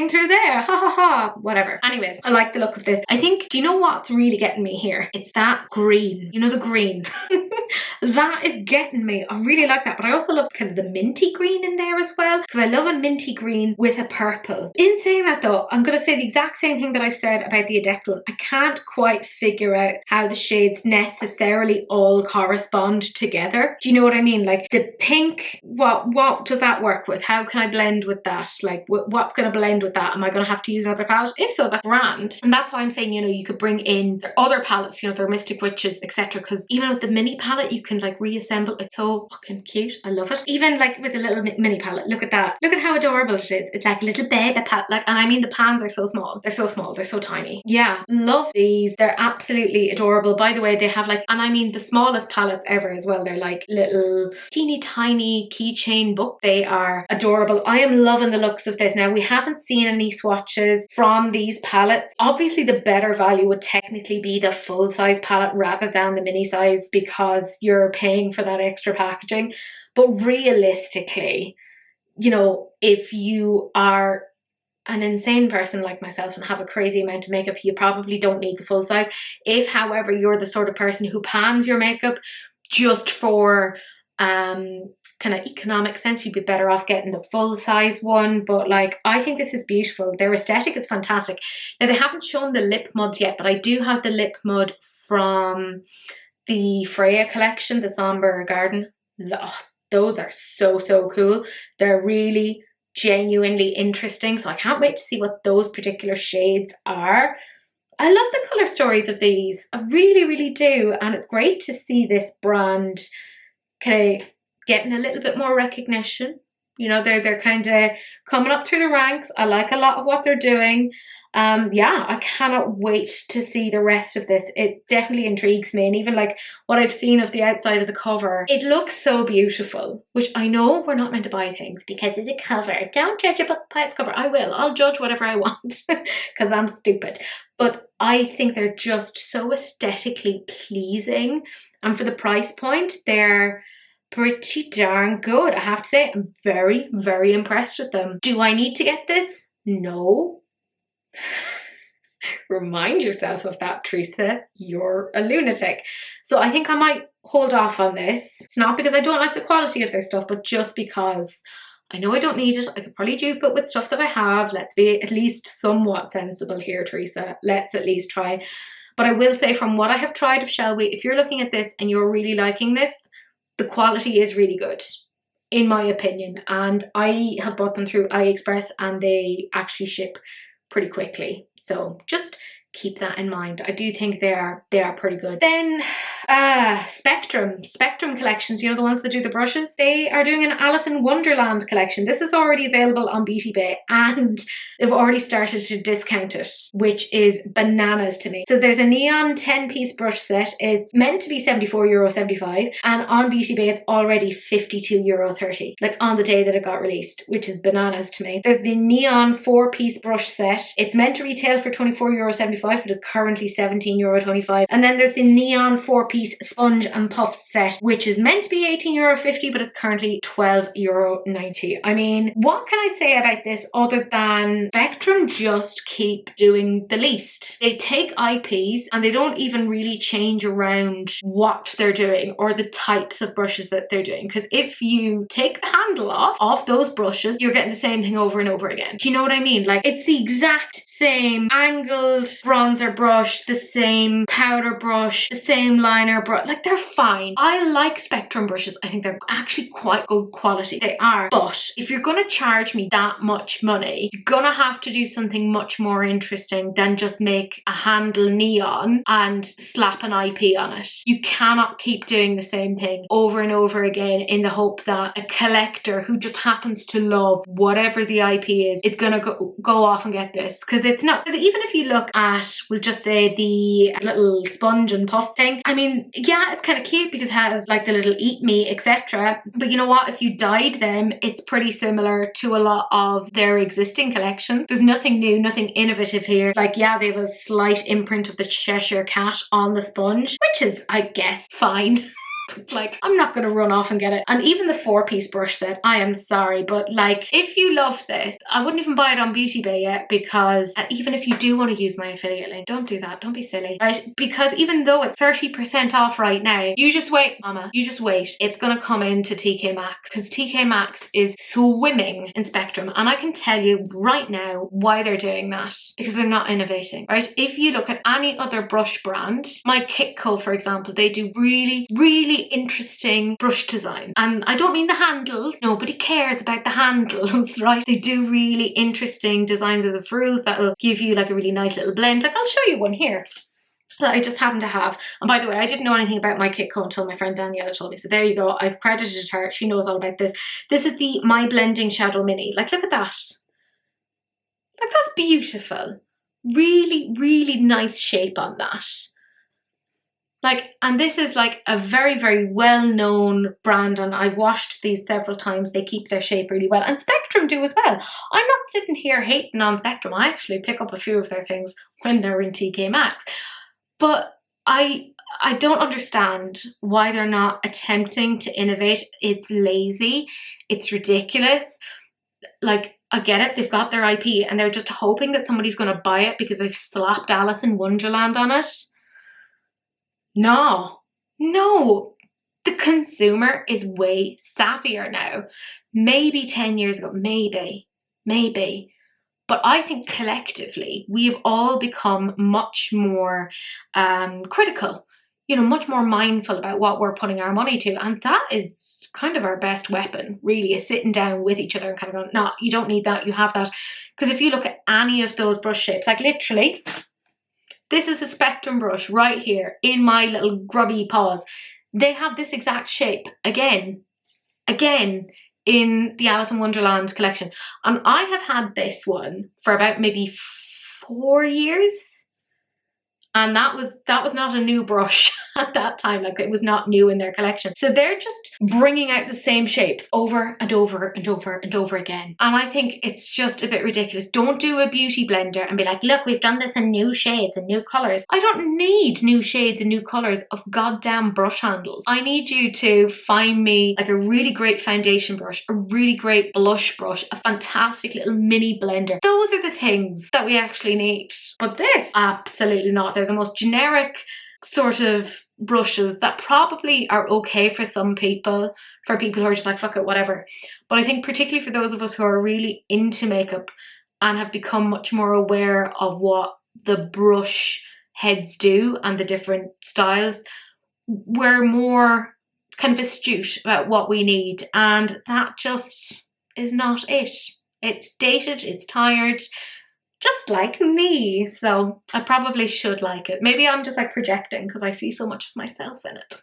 S1: through there. Ha ha ha. Whatever. Anyways, I like the look of this. I think, do you know what's really getting me here? It's that green. You know, the green. That is getting me. I really like that, but I also love kind of the minty green in there as well, because I love a minty green with a purple. In saying that though, I'm going to say the exact same thing that I said about the Adept one. I can't quite figure out how the shades necessarily all correspond together. Do you know what I mean? Like the pink, what does that work with? How can I blend with that? Like what's going to blend with that? Am I going to have to use another palette? If so, that's grand. And that's why I'm saying, you know, you could bring in their other palettes, you know, their Mystic Witches, etc. Because even with the mini palette, you can like reassemble. It's so fucking cute. I love it. Even like with a little mini palette, look at that. Look at how adorable it is. It's like a little baby palette. Like, and I mean, the pans are so small. They're so small. They're so tiny. Yeah, love these. They're absolutely adorable. By the way, they have like, and I mean the smallest palettes ever as well. They're like little teeny tiny keychain book. They are adorable. I am loving the looks of this. Now, we haven't seen any swatches from these palettes. Obviously, the better value would technically be the full size palette rather than the mini size, because you're paying for that extra packaging. But realistically, you know, if you are an insane person like myself and have a crazy amount of makeup, you probably don't need the full size. If, however, you're the sort of person who pans your makeup just for kind of economic sense, you'd be better off getting the full size one. But like, I think this is beautiful. Their aesthetic is fantastic. Now, they haven't shown the lip muds yet, but I do have the lip mud from the Freya collection, the Somber Garden. Those are so cool. They're really genuinely interesting, so I can't wait to see what those particular shades are. I love the colour stories of these. I really do, and it's great to see this brand kind of getting a little bit more recognition. You know, they're kind of coming up through the ranks. I like a lot of what they're doing. Yeah, I cannot wait to see the rest of this. It definitely intrigues me, and even like what I've seen of the outside of the cover, it looks so beautiful, which I know we're not meant to buy things because of the cover. Don't judge a book by its cover. I will. I'll judge whatever I want because I'm stupid. But I think they're just so aesthetically pleasing, and for the price point, they're pretty darn good. I have to say, I'm very, very impressed with them. Do I need to get this? No. Remind yourself of that, Teresa. You're a lunatic. So I think I might hold off on this. It's not because I don't like the quality of their stuff, but just because I know I don't need it. I could probably dupe it with stuff that I have. Let's be at least somewhat sensible here, Teresa. Let's at least try. But I will say, from what I have tried of Shellwe, if you're looking at this and you're really liking this, the quality is really good, in my opinion. And I have bought them through AliExpress and they actually ship pretty quickly. So just keep that in mind. I do think they are pretty good. Then Spectrum collections, you know, the ones that do the brushes, they are doing an Alice in Wonderland collection. This is already available on Beauty Bay and they've already started to discount it, which is bananas to me. So there's a neon 10-piece brush set. It's meant to be €74.75 and on Beauty Bay it's already €52.30, like on the day that it got released, which is bananas to me. There's the neon 4-piece brush set. It's meant to retail for €24.75, but it's currently €17.25. And then there's the neon 4-piece sponge and puff set, which is meant to be €18.50, but it's currently €12.90. I mean, what can I say about this other than Spectrum just keep doing the least? They take IPs and they don't even really change around what they're doing or the types of brushes that they're doing. Because if you take the handle off those brushes, you're getting the same thing over and over again. Do you know what I mean? Like, it's the exact same angled bronzer brush, the same powder brush, the same liner brush. Like, they're fine. I like Spectrum brushes. I think they're actually quite good quality. They are. But if you're going to charge me that much money, you're going to have to do something much more interesting than just make a handle neon and slap an IP on it. You cannot keep doing the same thing over and over again in the hope that a collector who just happens to love whatever the IP is going to go off and get this. Because it's not. Because even if you look at, we'll just say, the little sponge and puff thing, I mean, yeah, it's kind of cute because it has like the little eat me, etc. But you know what? If you dyed them, it's pretty similar to a lot of their existing collections. There's nothing new, nothing innovative here. Like, yeah, they have a slight imprint of the Cheshire Cat on the sponge, which is, I guess, fine. Like, I'm not going to run off and get it. And even the 4-piece brush set, I am sorry, but like, if you love this, I wouldn't even buy it on Beauty Bay yet, because even if you do want to use my affiliate link, don't do that. Don't be silly, right? Because even though it's 30% off right now, you just wait, mama. You just wait. It's going to come into TK Maxx, because TK Maxx is swimming in Spectrum. And I can tell you right now why they're doing that. Because they're not innovating, right? If you look at any other brush brand, my Kitco, for example, they do really, really interesting brush design. And I don't mean the handles. Nobody cares about the handles, right? They do really interesting designs of the frills that will give you like a really nice little blend. Like, I'll show you one here that I just happen to have. And by the way, I didn't know anything about my Kitco until my friend Daniela told me. So there you go. I've credited her. She knows all about this. This is the My Blending Shadow Mini. Like, look at that. Like, that's beautiful. Really, really nice shape on that. Like, and this is like a very, very well-known brand, and I've washed these several times. They keep their shape really well, and Spectrum do as well. I'm not sitting here hating on Spectrum. I actually pick up a few of their things when they're in TK Maxx. But I don't understand why they're not attempting to innovate. It's lazy. It's ridiculous. Like, I get it. They've got their IP and they're just hoping that somebody's going to buy it because they've slapped Alice in Wonderland on it. No, the consumer is way savvier now. Maybe 10 years ago, maybe. But I think collectively, we've all become much more critical, you know, much more mindful about what we're putting our money to. And that is kind of our best weapon, really, is sitting down with each other and kind of going, no, you don't need that, you have that. Because if you look at any of those brush shapes, like literally, this is a Spectrum brush right here in my little grubby paws. They have this exact shape again in the Alice in Wonderland collection. And I have had this one for about maybe 4 years. And that was not a new brush at that time. Like, it was not new in their collection. So they're just bringing out the same shapes over and over and over and over again. And I think it's just a bit ridiculous. Don't do a beauty blender and be like, look, we've done this in new shades and new colours. I don't need new shades and new colours of goddamn brush handles. I need you to find me like a really great foundation brush, a really great blush brush, a fantastic little mini blender. Those are the things that we actually need. But this, absolutely not. They're the most generic sort of brushes that probably are okay for some people, for people who are just like, fuck it, whatever. But I think particularly for those of us who are really into makeup and have become much more aware of what the brush heads do and the different styles, we're more kind of astute about what we need, and that just is not it. It's dated, it's tired, just like me. So I probably should like it. Maybe I'm just like projecting because I see so much of myself in it.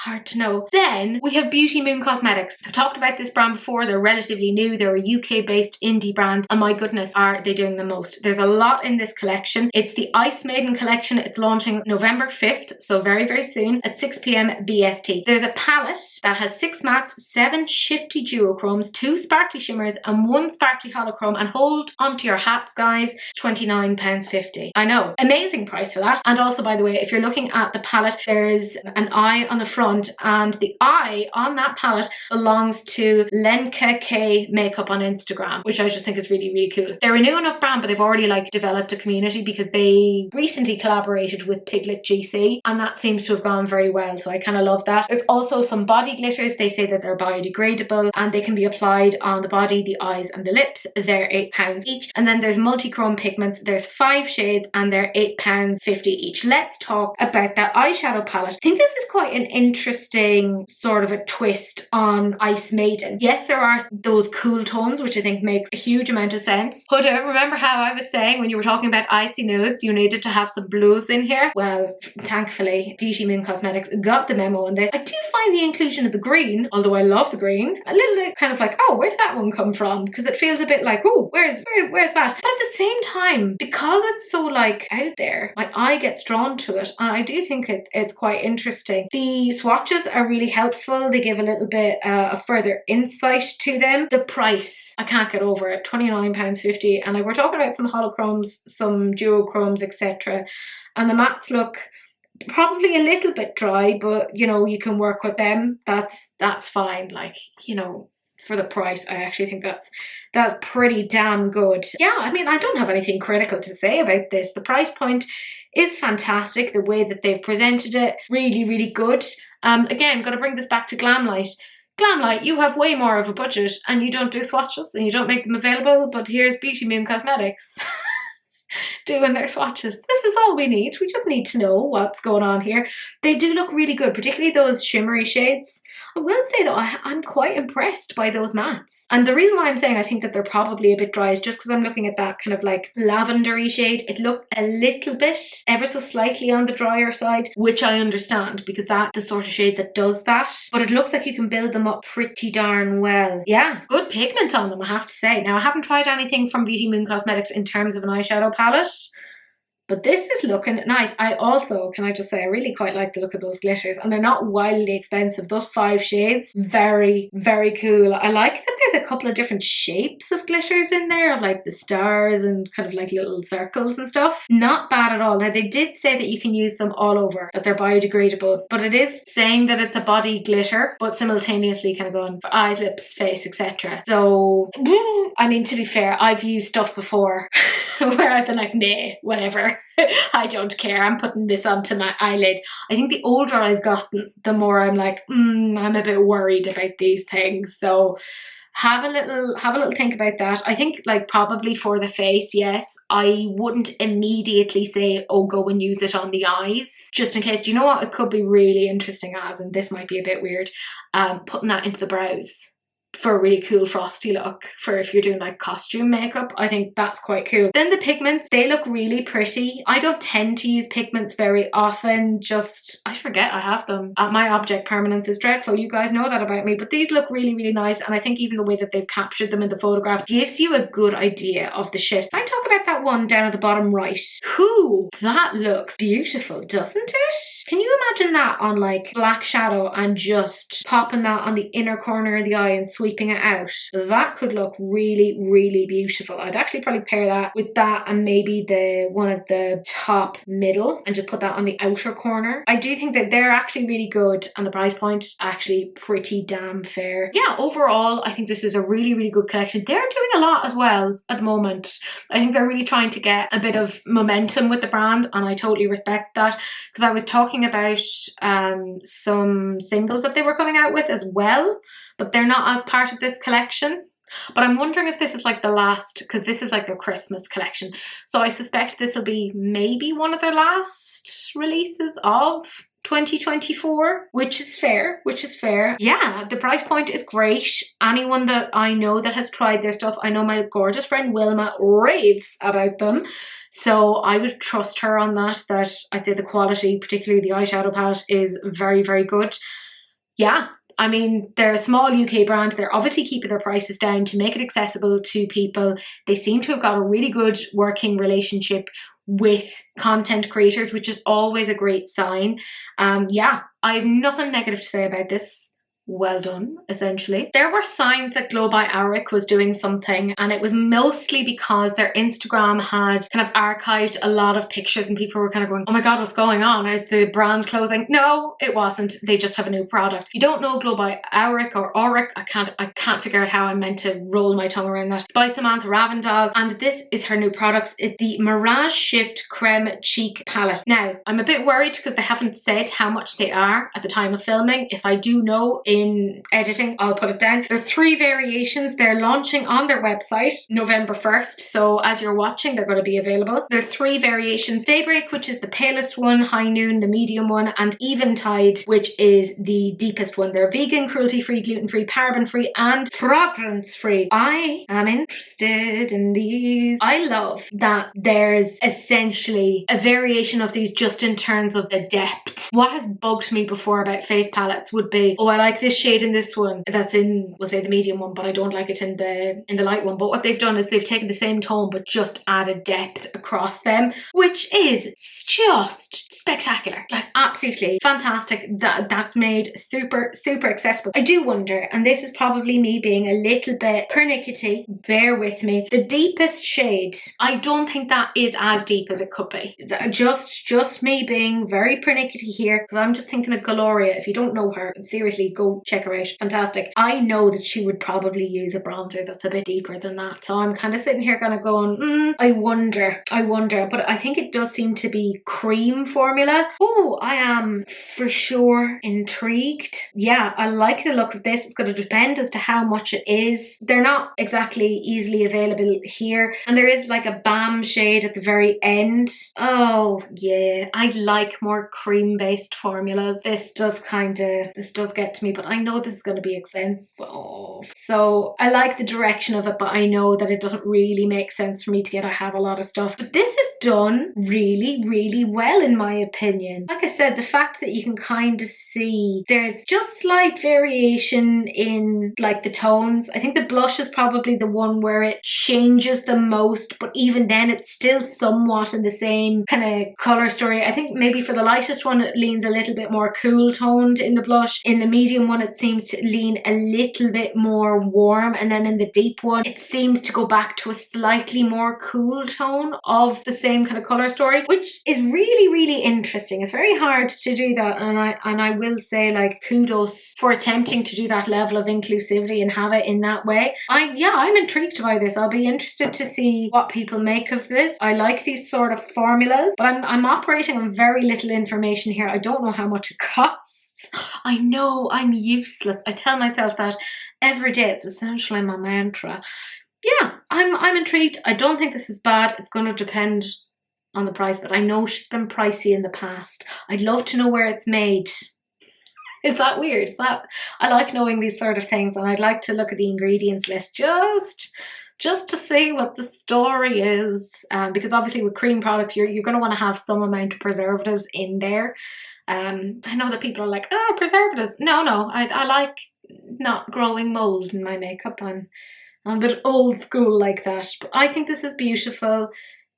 S1: Hard to know. Then we have Beauty Moon Cosmetics. I've talked about this brand before. They're relatively new. They're a UK based indie brand, and my goodness, are they doing the most. There's a lot in this collection. It's the Ice Maiden collection. It's launching November 5th, so very, very soon at 6 p.m. BST. There's a palette that has 6 mattes, 7 shifty duochromes, 2 sparkly shimmers and 1 sparkly holochrome, and hold onto your hats, guys, £29.50. I know, amazing price for that. And also, by the way, if you're looking at the palette, there's an eye on the front, and the eye on that palette belongs to Lenka K Makeup on Instagram, which I just think is really, really cool. They're a new enough brand, but they've already like developed a community because they recently collaborated with Piglet GC, and that seems to have gone very well, so I kind of love that. There's also some body glitters. They say that they're biodegradable and they can be applied on the body, the eyes and the lips. They're £8 each. And then there's multi-chrome pigments. There's 5 shades and they're £8.50 each. Let's talk about that eyeshadow palette. I think this is quite an interesting sort of a twist on Ice Maiden. Yes, there are those cool tones, which I think makes a huge amount of sense. But remember how I was saying when you were talking about icy nudes, you needed to have some blues in here? Well, thankfully, Beauty Moon Cosmetics got the memo on this. I do find the inclusion of the green, although I love the green, a little bit kind of like, oh, where did that one come from? Because it feels a bit like, oh, where's that? But at the same time, because it's so like out there, my eye gets drawn to it, and I do think it's quite interesting. The swatches are really helpful. They give a little bit of further insight to them. The price, I can't get over it, £29.50, and like we're talking about some holochromes, some duochromes, etc. And the mattes look probably a little bit dry, but you know, you can work with them. That's fine. Like, you know, for the price, I actually think that's pretty damn good. Yeah, I mean, I don't have anything critical to say about this. The price point is fantastic. The way that they've presented it, really, really good. Again, got to bring this back to Glamlite. Glamlite, you have way more of a budget and you don't do swatches and you don't make them available, but here's Beauty Moon Cosmetics doing their swatches. This is all we need. We just need to know what's going on here. They do look really good, particularly those shimmery shades. I will say though, I'm quite impressed by those mattes. And the reason why I'm saying I think that they're probably a bit dry is just because I'm looking at that kind of like lavendery shade. It looks a little bit, ever so slightly on the drier side, which I understand because that's the sort of shade that does that. But it looks like you can build them up pretty darn well. Yeah, good pigment on them, I have to say. Now, I haven't tried anything from Beauty Moon Cosmetics in terms of an eyeshadow palette, but this is looking nice. I also, can I just say, I really quite like the look of those glitters, and they're not wildly expensive. Those 5 shades, very, very cool. I like that there's a couple of different shapes of glitters in there, like the stars and kind of like little circles and stuff. Not bad at all. Now, they did say that you can use them all over, that they're biodegradable, but it is saying that it's a body glitter, but simultaneously kind of going for eyes, lips, face, etc. So, I mean, to be fair, I've used stuff before where I've been like, nah, whatever. I don't care. I'm putting this onto my eyelid. I think the older I've gotten, the more I'm like, I'm a bit worried about these things. So have a little think about that. I think like probably for the face, yes, I wouldn't immediately say, oh, go and use it on the eyes, just in case. Do you know what? It could be really interesting as, and this might be a bit weird, putting that into the brows for a really cool Frosty look, for if you're doing like costume makeup. I think that's quite cool. Then the pigments, they look really pretty. I don't tend to use pigments very often, just I forget I have them. My object permanence is dreadful, you guys know that about me, but these look really, really nice, and I think even the way that they've captured them in the photographs gives you a good idea of the shifts. I talk about that one down at the bottom right. Whoo, that looks beautiful, doesn't it? Can you imagine that on like black shadow and just popping that on the inner corner of the eye and sweeping it out? That could look really, really beautiful. I'd actually probably pair that with that and maybe the one at the top middle and just put that on the outer corner. I do think that they're actually really good, and the price point actually pretty damn fair. Yeah, overall I think this is a really, really good collection. They're doing a lot as well at the moment. I think they're really trying to get a bit of momentum with the brand, and I totally respect that, because I was talking about some singles that they were coming out with as well, but they're not as part of this collection. But I'm wondering if this is like the last, because this is like a Christmas collection, so I suspect this will be maybe one of their last releases of 2024, which is fair, Yeah, the price point is great. Anyone that I know that has tried their stuff, I know my gorgeous friend Wilma raves about them, so I would trust her on that I'd say the quality, particularly the eyeshadow palette, is very, very good. Yeah, I mean, they're a small UK brand. They're obviously keeping their prices down to make it accessible to people. They seem to have got a really good working relationship with content creators, which is always a great sign. Yeah, I have nothing negative to say about this. Well done, essentially. There were signs that Glow by Auric was doing something, and it was mostly because their Instagram had kind of archived a lot of pictures and people were kind of going, oh my god, what's going on? Is the brand closing? No, it wasn't. They just have a new product. If you don't know Glow by Auric or Auric, I can't figure out how I'm meant to roll my tongue around that. It's by Samantha Ravndal, and this is her new product. It's the Mirage Shift Crème Cheek Palette. Now, I'm a bit worried because they haven't said how much they are at the time of filming. If I do know in editing, I'll put it down. There's 3 variations. They're launching on their website November 1st, so as you're watching they're going to be available. There's 3 variations: Daybreak, which is the palest one, High Noon, the medium one, and Eventide, which is the deepest one. They're vegan, cruelty-free, gluten-free, paraben-free, and fragrance-free. I am interested in these. I love that there's essentially a variation of these just in terms of the depth. What has bugged me before about face palettes would be, oh, I like this shade in this one that's in, we'll say, the medium one, but I don't like it in the light one. But what they've done is they've taken the same tone but just added depth across them, which is just spectacular. Like, absolutely fantastic. That's made super, super accessible. I do wonder, and this is probably me being a little bit pernickety, bear with me, the deepest shade, I don't think that is as deep as it could be. Just me being very pernickety here, because I'm just thinking of Gloria. If you don't know her, seriously, go check her out. Fantastic. I know that she would probably use a bronzer that's a bit deeper than that, so I'm kind of sitting here kind of going, I wonder, but I think it does seem to be cream formula. Oh, I am for sure intrigued. Yeah, I like the look of this. It's going to depend as to how much it is. They're not exactly easily available here, and there is like a balm shade at the very end. Oh yeah, I like more cream based formulas. This does get to me, but I know this is going to be expensive. So I like the direction of it, but I know that it doesn't really make sense for me to have a lot of stuff. But this is done really, really well in my opinion. Like I said, the fact that you can kind of see there's just slight variation in like the tones. I think the blush is probably the one where it changes the most, but even then it's still somewhat in the same kind of color story. I think maybe for the lightest one it leans a little bit more cool toned in the blush. In the medium one it seems to lean a little bit more warm, and then in the deep one it seems to go back to a slightly more cool tone of the same kind of color story, which is really, really interesting. It's very hard to do that, and I will say, like, kudos for attempting to do that level of inclusivity and have it in that way. I'm intrigued by this. I'll be interested to see what people make of this. I like these sort of formulas, but I'm operating on very little information here. I don't know how much it costs. I know I'm useless. I tell myself that every day. It's essentially my mantra. Yeah, I'm intrigued. I don't think this is bad. It's going to depend on the price, but I know she's been pricey in the past. I'd love to know where it's made. Is that weird? I like knowing these sort of things, and I'd like to look at the ingredients list just to see what the story is, because obviously with cream products you're going to want to have some amount of preservatives in there. I know that people are like, oh, preservatives. No, I like not growing mold in my makeup. I'm a bit old school like that, but I think this is beautiful.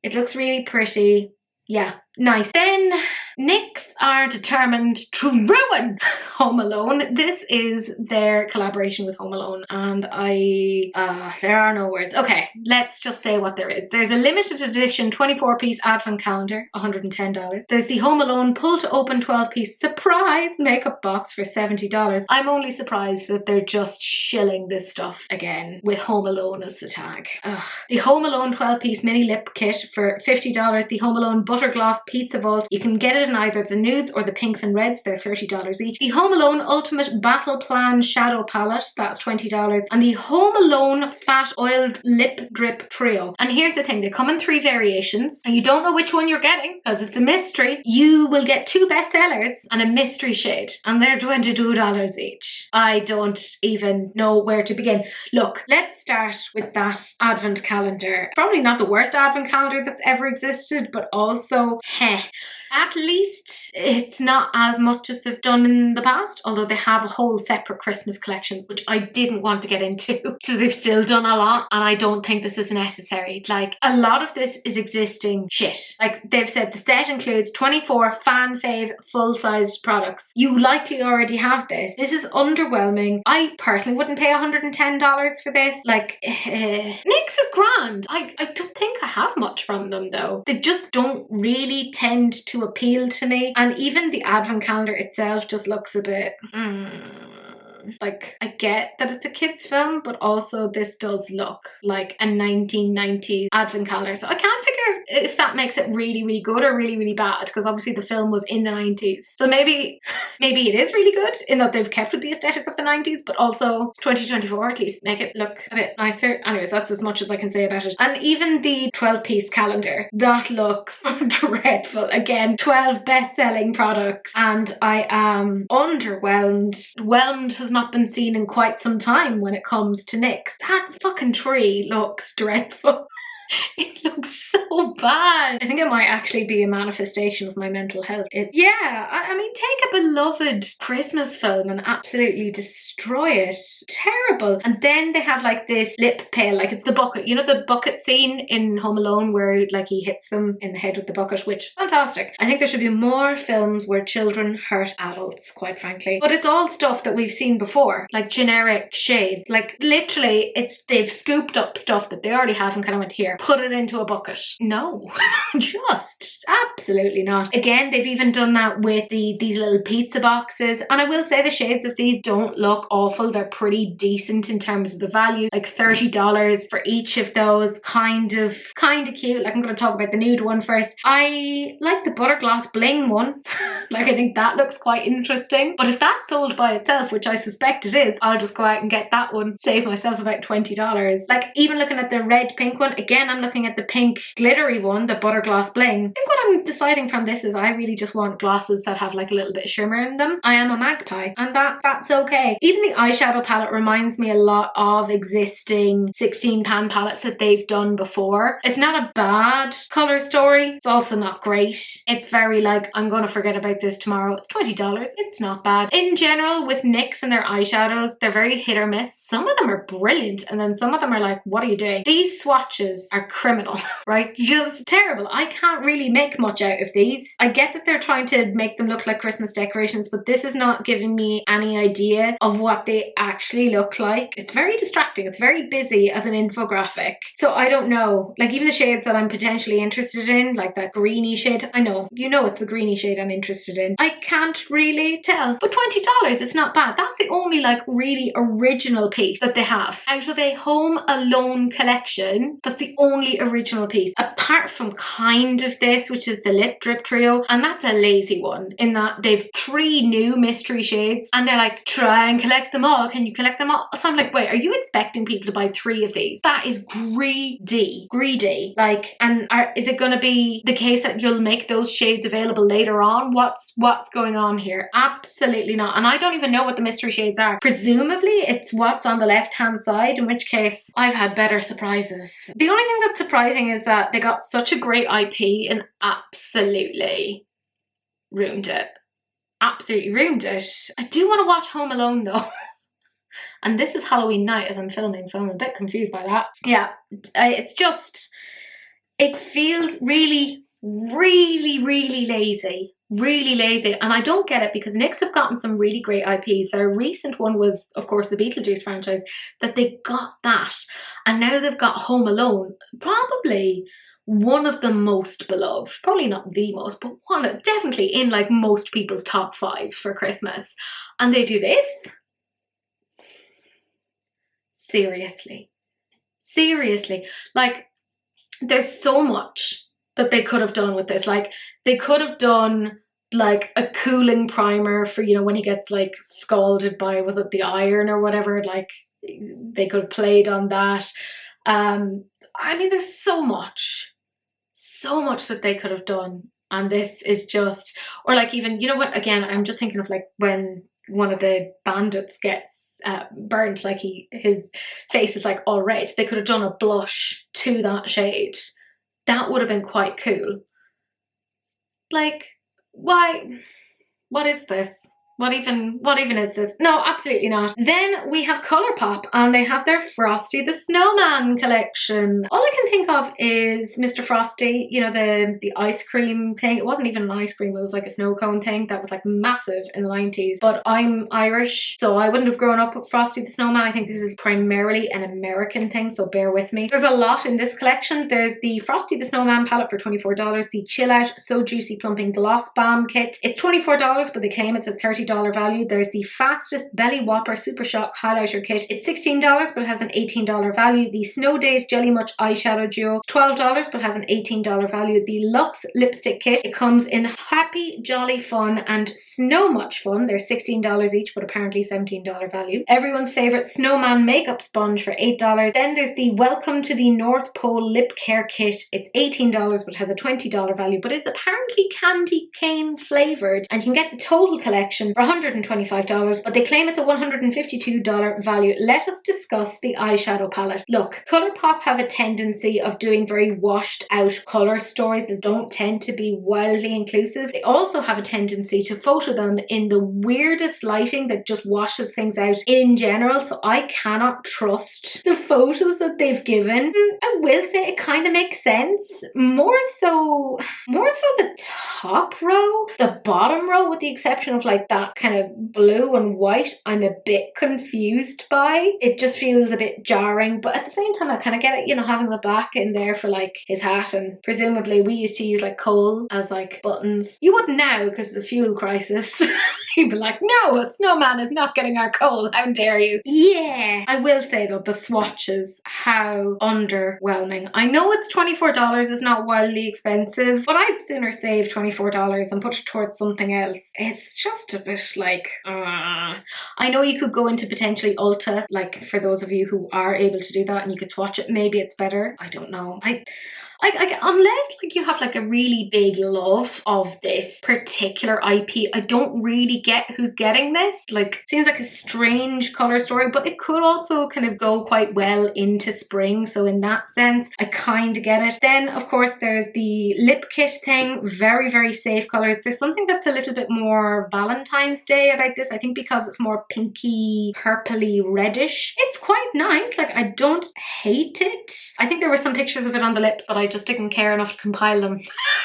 S1: It looks really pretty. Yeah, nice. Then NYX are determined to ruin Home Alone. This is their collaboration with Home Alone, and there are no words. Okay, let's just say what there is. There's a limited edition 24-piece advent calendar, $110. There's the Home Alone pull to open 12-piece surprise makeup box for $70. I'm only surprised that they're just shilling this stuff again with Home Alone as the tag. Ugh. The Home Alone 12-piece mini lip kit for $50. The Home Alone butter gloss pizza vault. You can get it in either the nudes or the pinks and reds. They're $30 each. The Home Alone ultimate battle plan shadow palette, that's $20. And the Home Alone fat oiled lip drip trio. And here's the thing, they come in 3 variations and you don't know which one you're getting because it's a mystery. You will get 2 bestsellers and a mystery shade, and they're $22 each. I don't even know where to begin. Look, let's start with that advent calendar. Probably not the worst advent calendar that's ever existed, but also, at least it's not as much as they've done in the past, although they have a whole separate Christmas collection, which I didn't want to get into. So they've still done a lot, and I don't think this is necessary. Like, a lot of this is existing shit. Like, they've said the set includes 24 fan fave full-sized products. You likely already have this. This is underwhelming. I personally wouldn't pay $110 for this. Like, NYX is grand. I don't think I have much from them though. They just don't really tend to appeal to me, and even the advent calendar itself just looks a bit like, I get that it's a kids film, but also this does look like a 1990s advent calendar, so I can't figure if that makes it really, really good or really, really bad, because obviously the film was in the 90s, so maybe it is really good in that they've kept with the aesthetic of the 90s, but also it's 2024, at least make it look a bit nicer. Anyways, that's as much as I can say about it. And even the 12-piece calendar, that looks dreadful. Again, 12 best-selling products, and I am underwhelmed. Whelmed has not been seen in quite some time when it comes to NYX. That fucking tree looks dreadful. It looks so bad. I think it might actually be a manifestation of my mental health. I mean, take a beloved Christmas film and absolutely destroy it. Terrible. And then they have like this lip pail, like it's the bucket. You know the bucket scene in Home Alone where like he hits them in the head with the bucket, which fantastic. I think there should be more films where children hurt adults, quite frankly. But it's all stuff that we've seen before, like generic shade. Like literally, they've scooped up stuff that they already have and kind of went, here, put it into a bucket. No, just absolutely not. Again, they've even done that with these little pizza boxes, and I will say the shades of these don't look awful. They're pretty decent in terms of the value, like $30 for each of those. Kind of cute. Like, I'm going to talk about the nude one first. I like the butter gloss bling one. Like, I think that looks quite interesting, but if that's sold by itself, which I suspect it is, I'll just go out and get that one, save myself about $20. Like, even looking at the red pink one, again, I'm looking at the pink glittery one, the butter gloss bling. I think what I'm deciding from this is I really just want glosses that have like a little bit of shimmer in them. I am a magpie, and that's okay. Even the eyeshadow palette reminds me a lot of existing 16 pan palettes that they've done before. It's not a bad colour story. It's also not great. It's very like, I'm gonna forget about this tomorrow. It's $20. It's not bad. In general, with NYX and their eyeshadows, they're very hit or miss. Some of them are brilliant, and then some of them are like, what are you doing? These swatches are criminal, right? Just terrible. I can't really make much out of these. I get that they're trying to make them look like Christmas decorations, but this is not giving me any idea of what they actually look like. It's very distracting. It's very busy as an infographic. So I don't know. Like, even the shades that I'm potentially interested in, like that greeny shade, I know, you know it's the greeny shade I'm interested in. I can't really tell. But $20, it's not bad. That's the only like really original piece that they have. Out of a Home Alone collection, that's the only original piece, apart from kind of this, which is the Lip Drip Trio, and that's a lazy one in that they've 3 new mystery shades and they're like, try and collect them all. Can you collect them all? So I'm like, wait, are you expecting people to buy 3 of these? That is greedy. Like, and is it going to be the case that you'll make those shades available later on? What's going on here? Absolutely not. And I don't even know what the mystery shades are. Presumably it's what's on the left hand side, in which case I've had better surprises. The only thing that's surprising is that they got such a great IP and absolutely ruined it. Absolutely ruined it. I do want to watch Home Alone though. And this is Halloween night as I'm filming, so I'm a bit confused by that. Yeah, it's just, it feels really lazy. Really lazy. And I don't get it because NYX have gotten some really great IPs. Their recent one was, of course, the Beetlejuice franchise, that they got that. And now they've got Home Alone, probably one of the most beloved, probably not the most, but one of, definitely in like most people's top 5 for Christmas. And they do this? Seriously, like there's so much that they could have done with this. Like they could have done like a cooling primer for, you know, when he gets like scalded by, was it the iron or whatever, like they could have played on that. I mean, there's so much that they could have done, and this is just, or like even, you know what, again, I'm just thinking of like when one of the bandits gets burnt, like his face is like all red. They could have done a blush to that shade. That would have been quite cool. Like, why? What is this? What even is this? No, absolutely not. Then we have Colourpop and they have their Frosty the Snowman collection. All I can think of is Mr. Frosty, you know, the ice cream thing. It wasn't even an ice cream, it was like a snow cone thing that was like massive in the 90s. But I'm Irish, so I wouldn't have grown up with Frosty the Snowman. I think this is primarily an American thing, so bear with me. There's a lot in this collection. There's the Frosty the Snowman palette for $24, the Chill Out So Juicy Plumping Gloss Balm kit. It's $24, but they claim it's a $30 value. There's the Fastest Belly Whopper Super Shock Highlighter Kit. It's $16, but it has an $18 value. The Snow Days Jelly Much Eyeshadow Duo, $12, but has an $18 value. The Luxe Lipstick Kit. It comes in Happy, Jolly Fun and Snow Much Fun. They're $16 each, but apparently $17 value. Everyone's favorite Snowman Makeup Sponge for $8. Then there's the Welcome to the North Pole Lip Care Kit. It's $18, but has a $20 value, but is apparently candy cane flavored, and you can get the total collection for $125, but they claim it's a $152 value. Let us discuss the eyeshadow palette. Look, Colourpop have a tendency of doing very washed out colour stories that don't tend to be wildly inclusive. They also have a tendency to photo them in the weirdest lighting that just washes things out in general, so I cannot trust the photos that they've given. I will say it kind of makes sense. More so the top row. The bottom row, with the exception of like that kind of blue and white, I'm a bit confused by. It just feels a bit jarring, but at the same time I kind of get it, you know, having the back in there for like his hat, and presumably we used to use like coal as like buttons. You wouldn't now because of the fuel crisis. You'd be like, no, a snowman is not getting our coal, how dare you. Yeah, I will say though, the swatches, how underwhelming. I know it's $24 is not wildly expensive, but I'd sooner save $24 and put it towards something else. It's just a bit like, I know you could go into potentially Ulta, like for those of you who are able to do that, and you could swatch it, maybe it's better. I don't know. Unless like you have like a really big love of this particular IP, I don't really get who's getting this. Like, seems like a strange color story, but it could also kind of go quite well into spring. So in that sense, I kind of get it. Then of course there's the lip kit thing, very, very safe colors. There's something that's a little bit more Valentine's Day about this. I think because it's more pinky, purpley, reddish. It's quite nice. Like, I don't hate it. I think there were some pictures of it on the lips, but I just didn't care enough to compile them.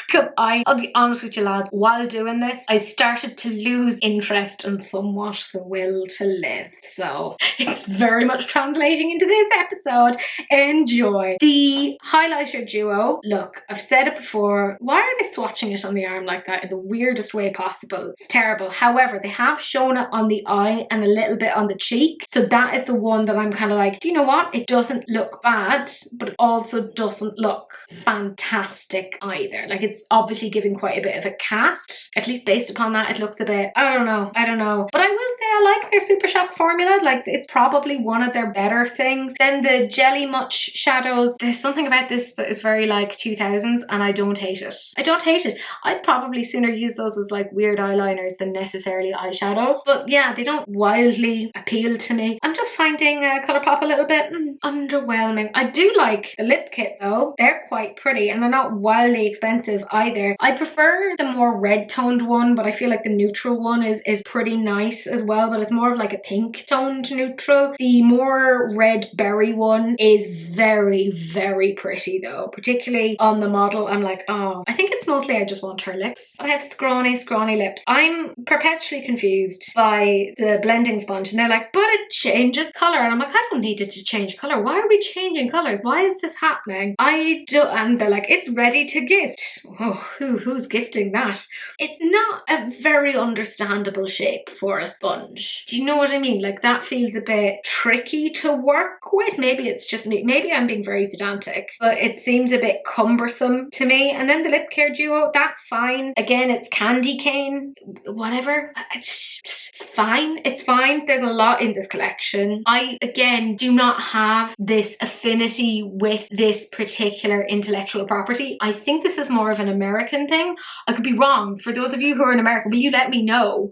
S1: Because I'll be honest with you lads, while doing this, I started to lose interest and somewhat the will to live. So it's very much translating into this episode. Enjoy. The highlighter duo, look, I've said it before, why are they swatching it on the arm like that in the weirdest way possible? It's terrible. However, they have shown it on the eye and a little bit on the cheek. So that is the one that I'm kind of like, do you know what? It doesn't look bad, but it also doesn't look fantastic either. Like, it's obviously giving quite a bit of a cast. At least based upon that, it looks a bit, I don't know. But I will say I like their Super Shock formula. Like, it's probably one of their better things. Then the Jelly Much shadows, there's something about this that is very like 2000s and I don't hate it. I'd probably sooner use those as like weird eyeliners than necessarily eyeshadows. But yeah, they don't wildly appeal to me. I'm just finding Colourpop a little bit underwhelming. I do like the lip kits though. They're quite pretty and they're not wildly expensive either. I prefer the more red toned one, but I feel like the neutral one is pretty nice as well, but it's more of like a pink toned neutral. The more red berry one is very, very pretty though, particularly on the model. I'm like, oh, I think it's mostly I just want her lips. I have scrawny lips. I'm perpetually confused by the blending sponge and they're like, but it changes color, and I'm like, I don't need it to change color. Why are we changing colors? Why is this happening? And they're like, it's ready to gift. Oh, who's gifting that? It's not a very understandable shape for a sponge. Do you know what I mean? Like, that feels a bit tricky to work with. Maybe it's just me. Maybe I'm being very pedantic, but it seems a bit cumbersome to me. And then the lip care duo, that's fine. Again, it's candy cane, whatever. It's fine. It's fine. There's a lot in this collection. I, again, do not have this affinity with this particular intellectual property. I think this is more of an American thing. I could be wrong. For those of you who are in America, will you let me know?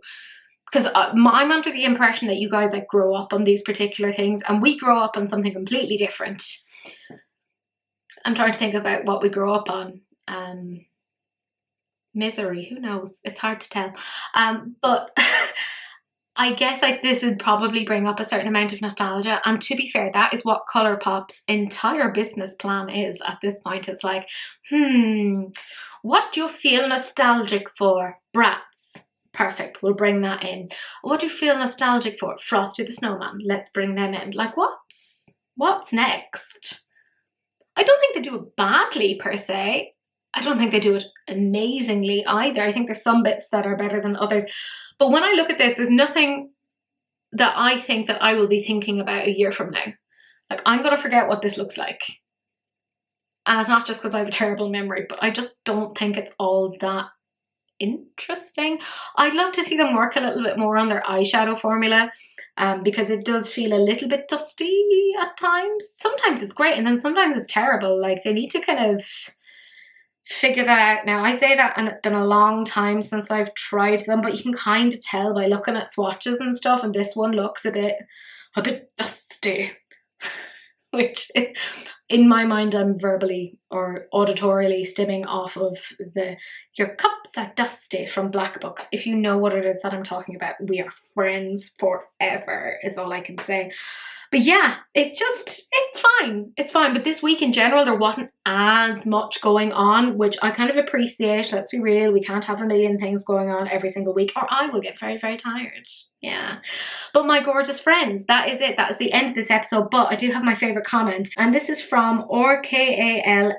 S1: Because I'm under the impression that you guys like grow up on these particular things and we grow up on something completely different. I'm trying to think about what we grow up on. Misery, who knows? It's hard to tell. But I guess like this would probably bring up a certain amount of nostalgia. And to be fair, that is what Colourpop's entire business plan is at this point. It's like, what do you feel nostalgic for? Brats. Perfect, we'll bring that in. What do you feel nostalgic for? Frosty the Snowman. Let's bring them in. Like, what's next? I don't think they do it badly per se. I don't think they do it amazingly either. I think there's some bits that are better than others. But when I look at this, there's nothing that I think that I will be thinking about a year from now. Like, I'm going to forget what this looks like. And it's not just because I have a terrible memory, but I just don't think it's all that interesting. I'd love to see them work a little bit more on their eyeshadow formula, because it does feel a little bit dusty at times. Sometimes it's great and then sometimes it's terrible. Like, they need to kind of figure that out now. I say that and it's been a long time since I've tried them, but you can kind of tell by looking at swatches and stuff, and this one looks a bit dusty. Which, in my mind, I'm verbally or auditorily stimming off of the "Your cups are dusty" from Black Books. If you know what it is that I'm talking about, we are friends forever, is all I can say. But yeah, it's fine. It's fine. But this week in general, there wasn't as much going on, which I kind of appreciate. Let's be real. We can't have a million things going on every single week, or I will get very, very tired. Yeah. But my gorgeous friends, that is it. That is the end of this episode. But I do have my favourite comment. And this is from Orkalmin.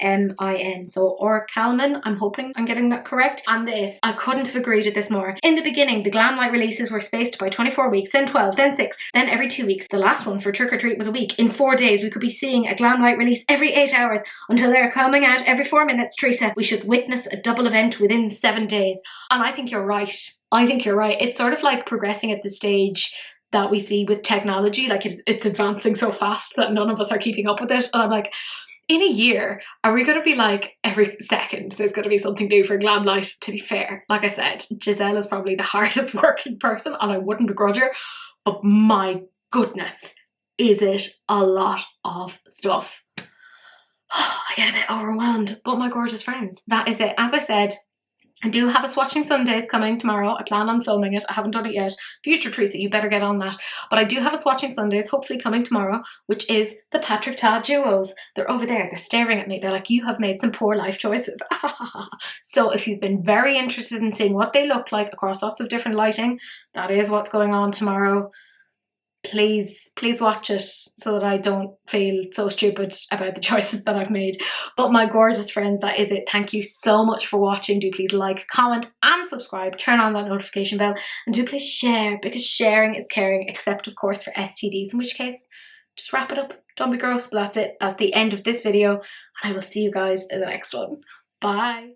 S1: So Orkalmin. I'm hoping I'm getting that correct. And this, I couldn't have agreed with this more. In the beginning, the Glamlite releases were spaced by 24 weeks, then 12, then 6, then every 2 weeks. The last one for Trick or Treat was a week. In 4 days, we could be seeing a Glamlite release every 8 hours until they're coming out every 4 minutes. Teresa, we should witness a double event within 7 days. And I think you're right. I think you're right. It's sort of like progressing at the stage that we see with technology. Like, it's advancing so fast that none of us are keeping up with it. And I'm like, in a year, are we going to be like every second there's going to be something new for Glamlite? To be fair, like I said, Giselle is probably the hardest working person and I wouldn't begrudge her. But my goodness, is it a lot of stuff. I get a bit overwhelmed. But my gorgeous friends, that is it. As I said, I do have a Swatching Sundays coming tomorrow. I plan on filming it. I haven't done it yet. Future Tracy, you better get on that. But I do have a Swatching Sundays, hopefully coming tomorrow, which is the Patrick Ta duos. They're over there. They're staring at me. They're like, you have made some poor life choices. So if you've been very interested in seeing what they look like across lots of different lighting, that is what's going on tomorrow. Please watch it so that I don't feel so stupid about the choices that I've made. But my gorgeous friends, that is it. Thank you so much for watching. Do please like, comment and subscribe. Turn on that notification bell and do please share, because sharing is caring, except of course for STDs, in which case just wrap it up. Don't be gross. But that's it. That's the end of this video, and I will see you guys in the next one. Bye.